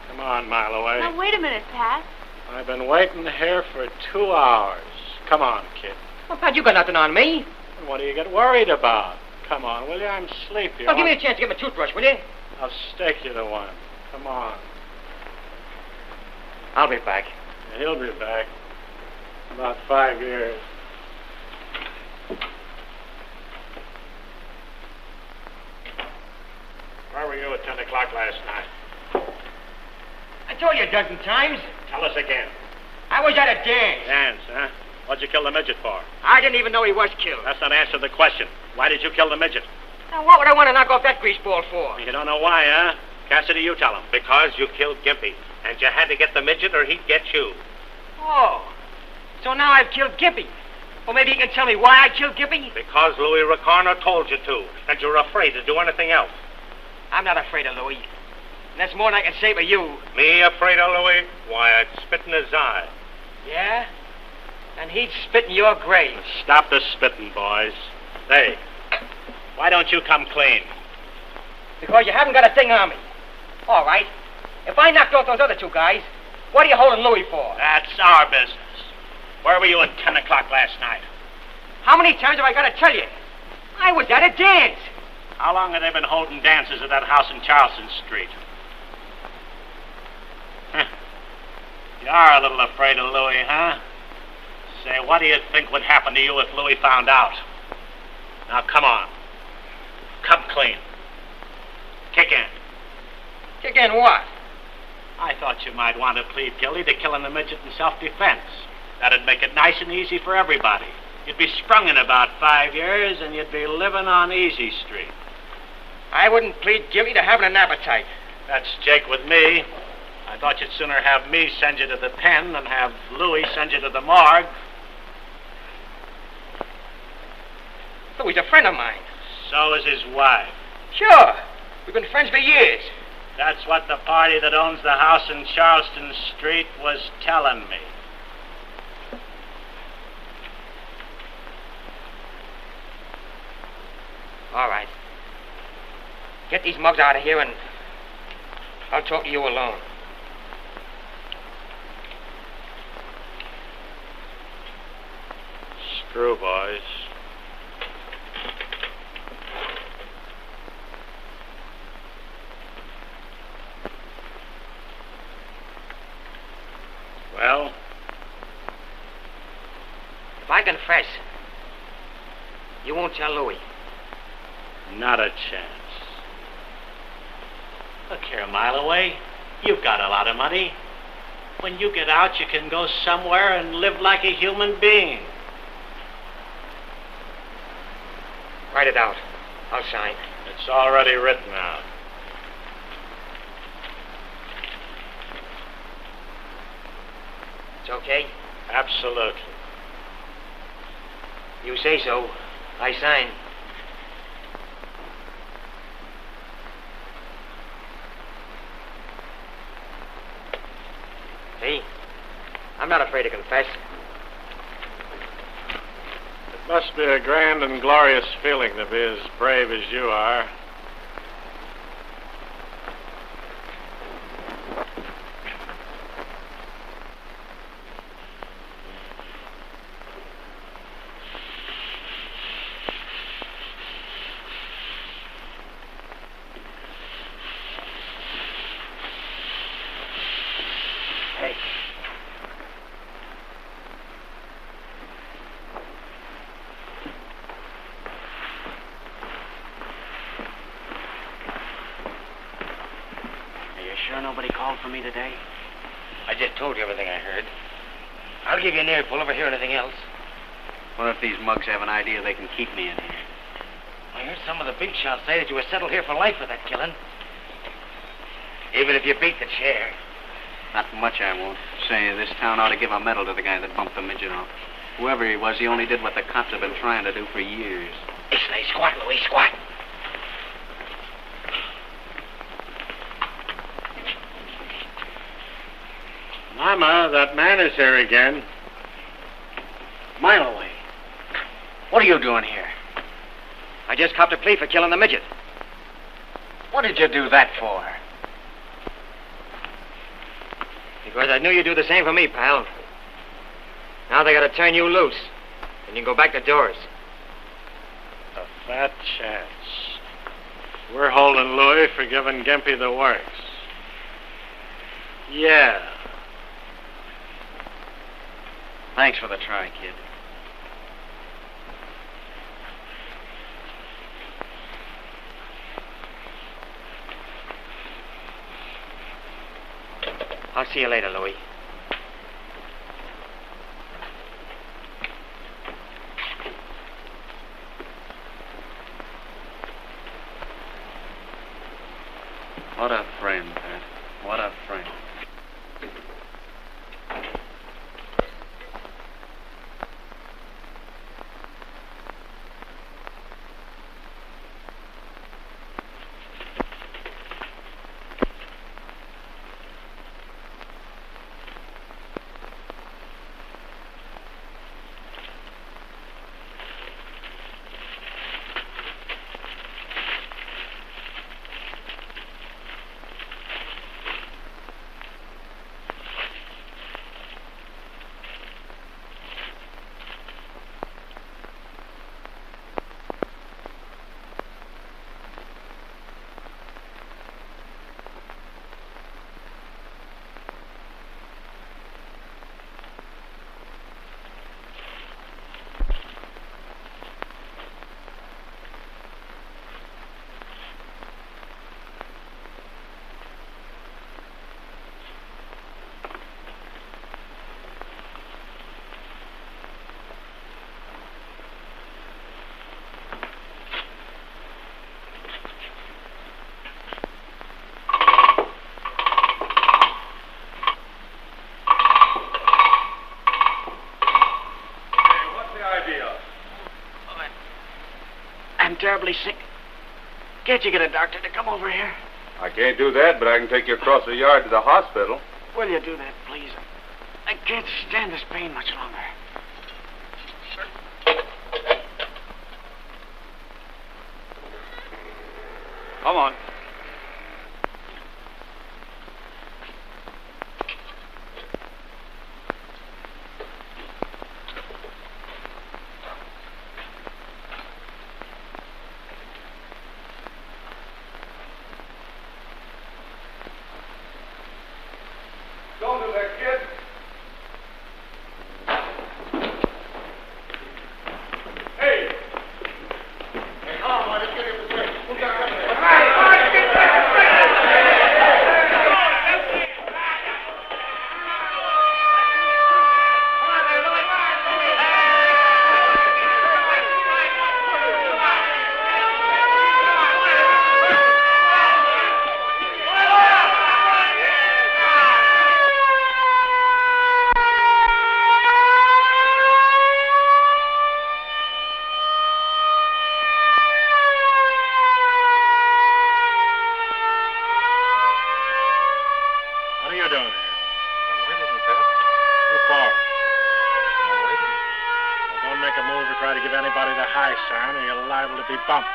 Come on, Mileway. Now, wait a minute, Pat. I've been waiting here for 2 hours. Come on, kid. Well, Pat, you got nothing on me. What do you get worried about? Come on, will you? I'm sleepy. Well, give me a chance to get my toothbrush, will you? I'll stake you to one. Come on. I'll be back. He'll be back. About 5 years. Where were you at 10 o'clock last night? I told you a dozen times. Tell us again. I was at a dance. Dance, huh? What'd you kill the midget for? I didn't even know he was killed. That's not answer the question. Why did you kill the midget? Now, what would I want to knock off that greaseball for? You don't know why, huh? Cassidy, you tell him. Because you killed Gimpy, and you had to get the midget or he'd get you. Oh. So now I've killed Gimpy. Well, maybe you can tell me why I killed Gimpy? Because Louis Ricardo told you to, and you're afraid to do anything else. I'm not afraid of Louis. And that's more than I can say for you. Me afraid of Louis? Why, I'd spit in his eye. Yeah? And he'd spit in your grave. Stop the spitting, boys. Hey, why don't you come clean? Because you haven't got a thing on me. All right. If I knocked off those other 2 guys, what are you holding Louis for? That's our business. Where were you at 10 o'clock last night? How many times have I got to tell you? I was at a dance. How long have they been holding dances at that house in Charleston Street? You are a little afraid of Louis, huh? Say, what do you think would happen to you if Louis found out? Now, come on. Come clean. Kick in. Kick in what? I thought you might want to plead guilty to killing the midget in self-defense. That'd make it nice and easy for everybody. You'd be sprung in about 5 years, and you'd be living on Easy Street. I wouldn't plead guilty to having an appetite. That's Jake with me. I thought you'd sooner have me send you to the pen than have Louis send you to the morgue. Louis' a friend of mine. So is his wife. Sure. We've been friends for years. That's what the party that owns the house in Charleston Street was telling me. All right. Get these mugs out of here and I'll talk to you alone. Screw, boys. Well? If I confess, you won't tell Louis. Not a chance. Look here, Mileway. You've got a lot of money. When you get out, you can go somewhere and live like a human being. Write it out. I'll sign. It's already written out. It's okay? Absolutely. You say so. I sign. See? I'm not afraid to confess. It must be a grand and glorious feeling to be as brave as you are. Me today? I just told you everything I heard. I'll give you an earful if I hear anything else. What if these mugs have an idea they can keep me in here? I heard some of the big shots say that you were settled here for life for that killing. Even if you beat the chair. Not much I won't. Say, this town ought to give a medal to the guy that bumped the midget off. Whoever he was, he only did what the cops have been trying to do for years. Hey, squat, Louis, squat. Mama, that man is here again. Mile away. What are you doing here? I just copped a plea for killing the midget. What did you do that for? Because I knew you'd do the same for me, pal. Now they gotta turn you loose. And you can go back to Doris. A fat chance. We're holding Louis for giving Gimpy the works. Yeah. Thanks for the try, kid. I'll see you later, Louis. What a friend, Pat. What a friend. I'm terribly sick. Can't you get a doctor to come over here? I can't do that, but I can take you across the yard to the hospital. Will you do that, please? I can't stand this pain much longer. Come on. Don't do that, kid. Hey! Hey, come on, let's get him to break. Who's got coming? What are you doing here? I'm waiting, Pat. Who for? I'm waiting. Well, don't make a move or try to give anybody the high sign, or you're liable to be bumped.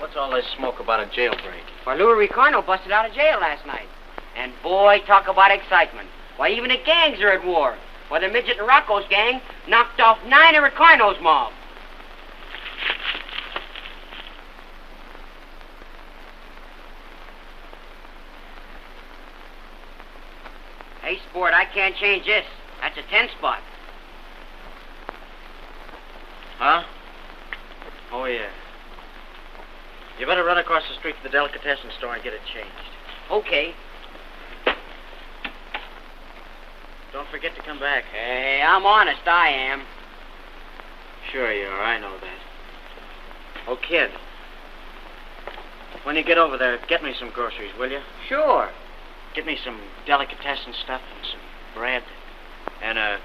What's all this smoke about a jailbreak? Why, Louis Ricardo busted out of jail last night. And boy, talk about excitement. Why, even the gangs are at war. Why, the Midget and Rocco's gang knocked off 9 of Ricardo's mob. Hey, sport, I can't change this. That's a 10 spot. Huh? Oh, yeah. You better run across the street to the delicatessen store and get it changed. Okay. Don't forget to come back. Hey, I'm honest, I am. Sure you are, I know that. Oh, kid. When you get over there, get me some groceries, will you? Sure. Get me some delicatessen stuff and some bread. And a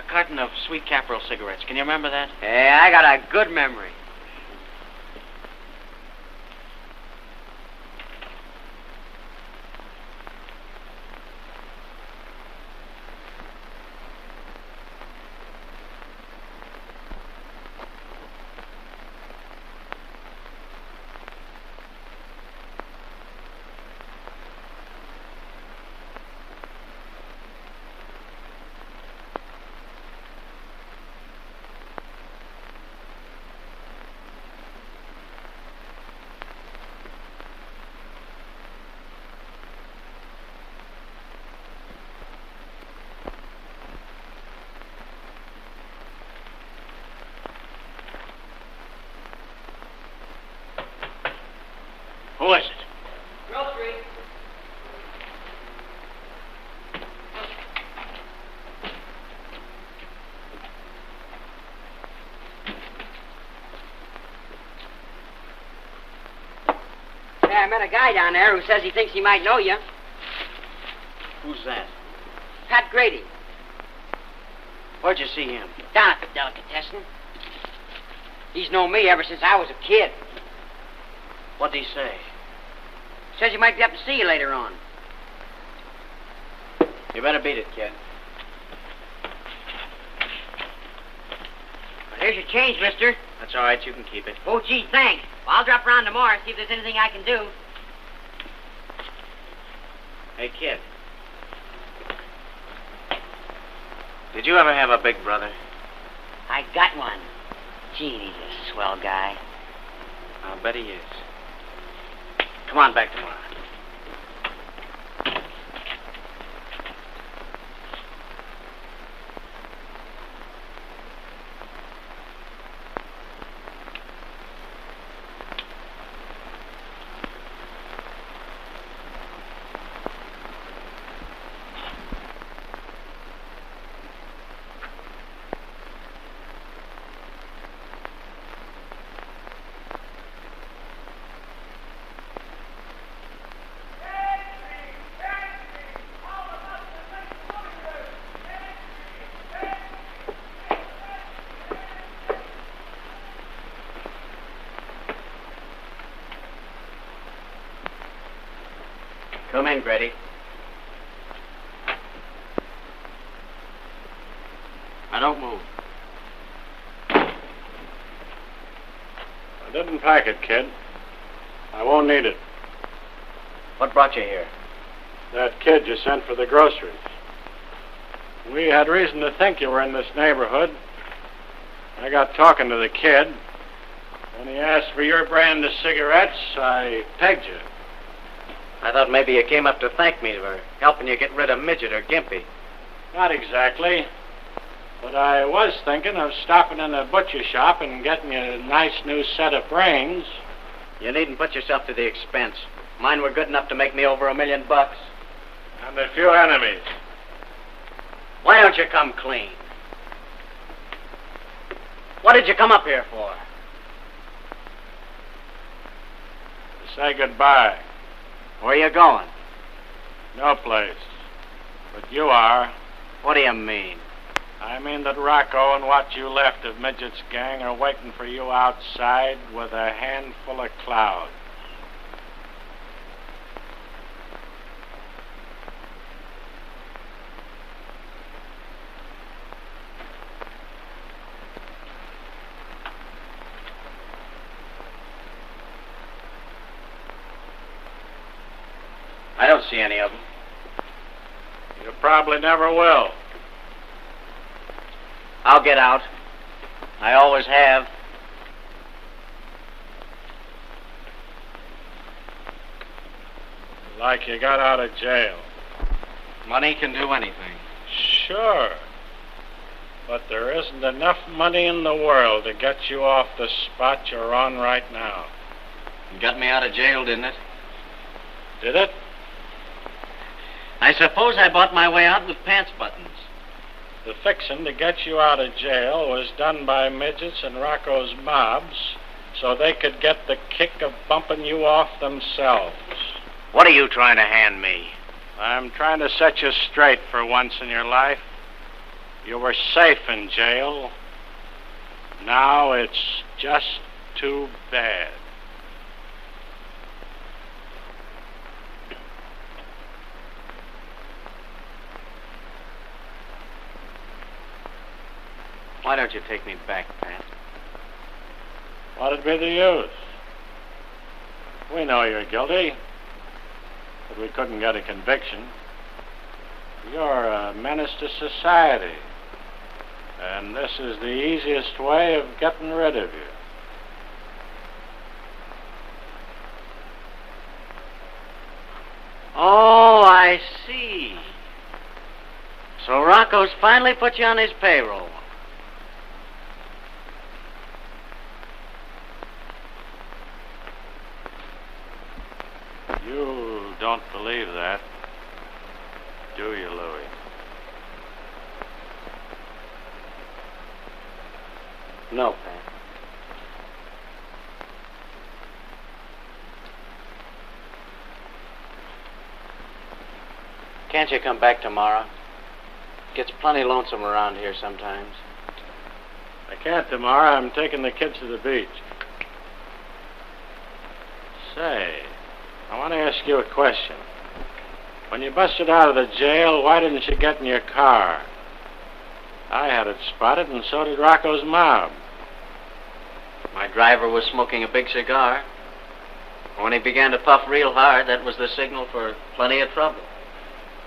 carton of sweet Caporal cigarettes. Can you remember that? Hey, I got a good memory. Who is it? Grocery. Hey, I met a guy down there who says he thinks he might know you. Who's that? Pat Grady. Where'd you see him? Down at the delicatessen. He's known me ever since I was a kid. What'd he say? Says he might be up to see you later on. You better beat it, kid. Well, here's your change, mister. That's all right, you can keep it. Oh, gee, thanks. Well, I'll drop around tomorrow and see if there's anything I can do. Hey, kid. Did you ever have a big brother? I got one. Gee, he's a swell guy. I'll bet he is. Come on back tomorrow. Come in, Grady. Now, don't move. I didn't pack it, kid. I won't need it. What brought you here? That kid you sent for the groceries. We had reason to think you were in this neighborhood. I got talking to the kid. When he asked for your brand of cigarettes, I pegged you. I thought maybe you came up to thank me for helping you get rid of Midget or Gimpy. Not exactly. But I was thinking of stopping in a butcher shop and getting you a nice new set of brains. You needn't put yourself to the expense. Mine were good enough to make me over $1 million. And a few enemies. Why don't you come clean? What did you come up here for? To say goodbye. Where are you going? No place. But you are. What do you mean? I mean that Rocco and what you left of Midget's gang are waiting for you outside with a handful of cloud. I don't see any of them. You probably never will. I'll get out. I always have. Like you got out of jail. Money can do anything. Sure. But there isn't enough money in the world to get you off the spot you're on right now. You got me out of jail, didn't it? Did it? I suppose I bought my way out with pants buttons. The fixin' to get you out of jail was done by midgets and Rocco's mobs so they could get the kick of bumping you off themselves. What are you trying to hand me? I'm trying to set you straight for once in your life. You were safe in jail. Now it's just too bad. Why don't you take me back, Pat? What'd be the use? We know you're guilty, but we couldn't get a conviction. You're a menace to society, and this is the easiest way of getting rid of you. Oh, I see. So Rocco's finally put you on his payroll. You don't believe that, do you, Louie? No, Pat. Can't you come back tomorrow? Gets plenty lonesome around here sometimes. I can't tomorrow. I'm taking the kids to the beach. Say, I want to ask you a question. When you busted out of the jail, why didn't you get in your car? I had it spotted, and so did Rocco's mob. My driver was smoking a big cigar. When he began to puff real hard, that was the signal for plenty of trouble.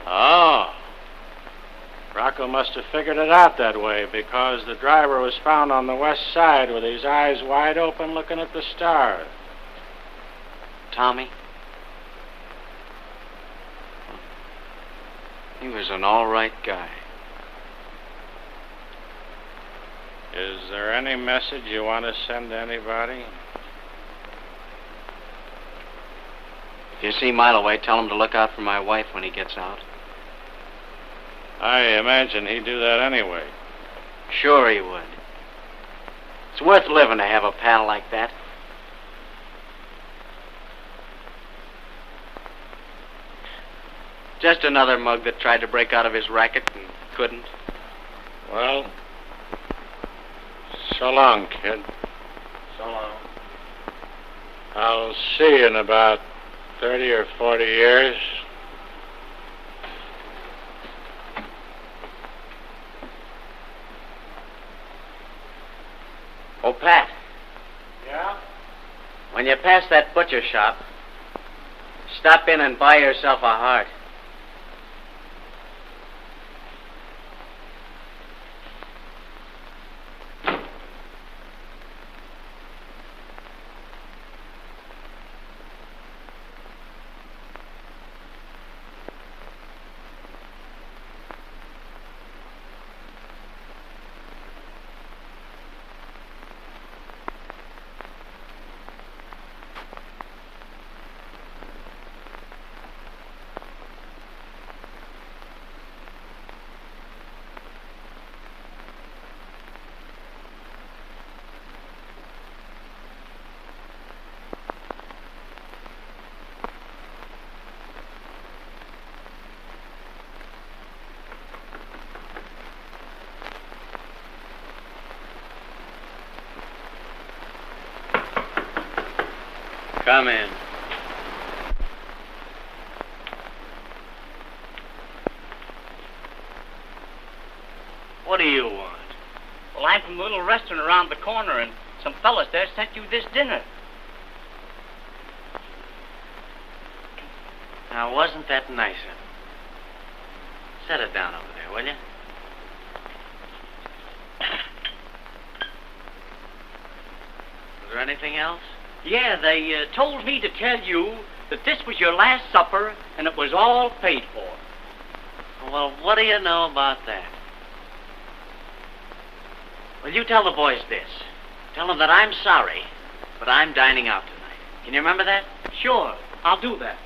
Oh. Rocco must have figured it out that way, because the driver was found on the west side with his eyes wide open looking at the stars. Tommy? He was an all-right guy. Is there any message you want to send to anybody? If you see Miloway, tell him to look out for my wife when he gets out. I imagine he'd do that anyway. Sure he would. It's worth living to have a pal like that. Just another mug that tried to break out of his racket and couldn't. Well, so long, kid. So long. I'll see you in about 30 or 40 years. Oh, Pat. Yeah? When you pass that butcher shop, stop in and buy yourself a heart. Come in. What do you want? Well, I'm from the little restaurant around the corner, and some fellas there sent you this dinner. Now, wasn't that nice of him? Set it down over there, will you? Was there anything else? Yeah, they told me to tell you that this was your last supper and it was all paid for. Well, what do you know about that? Well, you tell the boys this. Tell them that I'm sorry, but I'm dining out tonight. Can you remember that? Sure, I'll do that.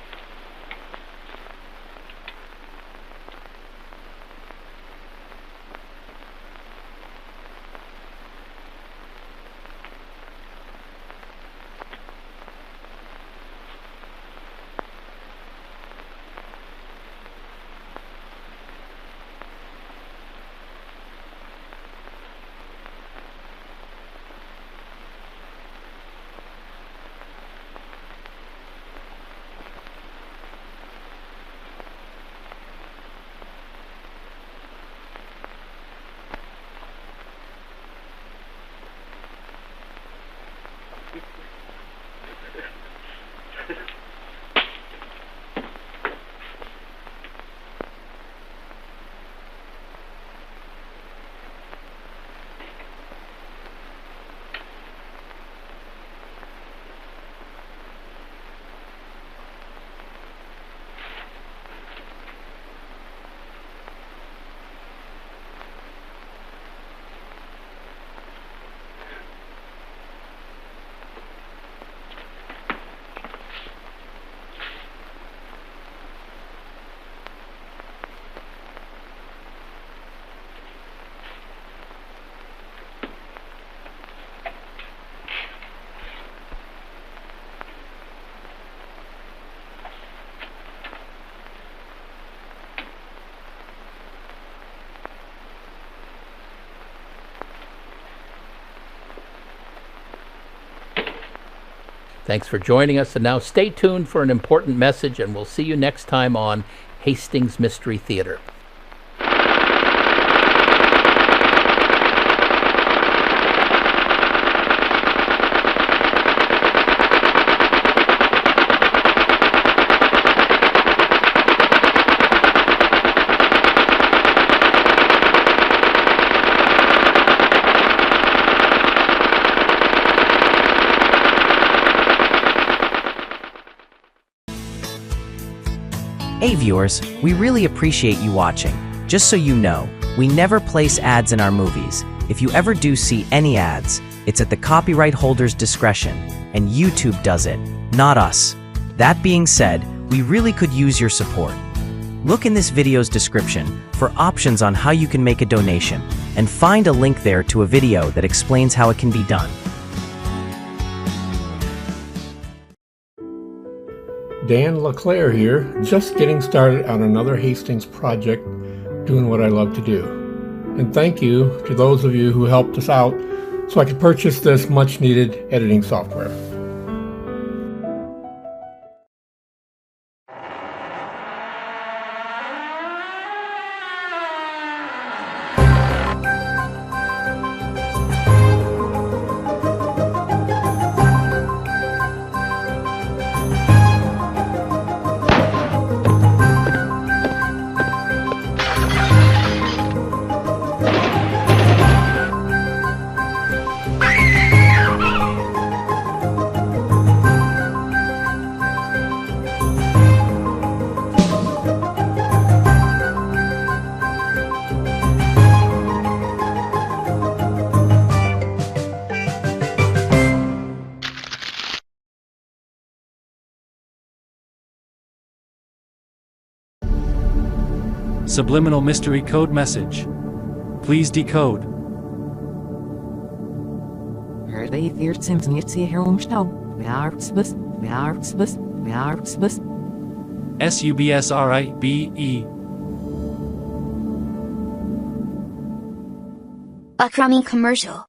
Thanks for joining us, and now stay tuned for an important message, and we'll see you next time on Hastings Mystery Theater. Hey viewers, we really appreciate you watching. Just so you know, we never place ads in our movies. If you ever do see any ads, it's at the copyright holder's discretion, and YouTube does it, not us. That being said, we really could use your support. Look in this video's description for options on how you can make a donation, and find a link there to a video that explains how it can be done. Dan LeClaire here, just getting started on another Hastings project, doing what I love to do. And thank you to those of you who helped us out so I could purchase this much needed editing software. Subliminal mystery code message. Please decode. SUBSRIBE. Upcoming commercial.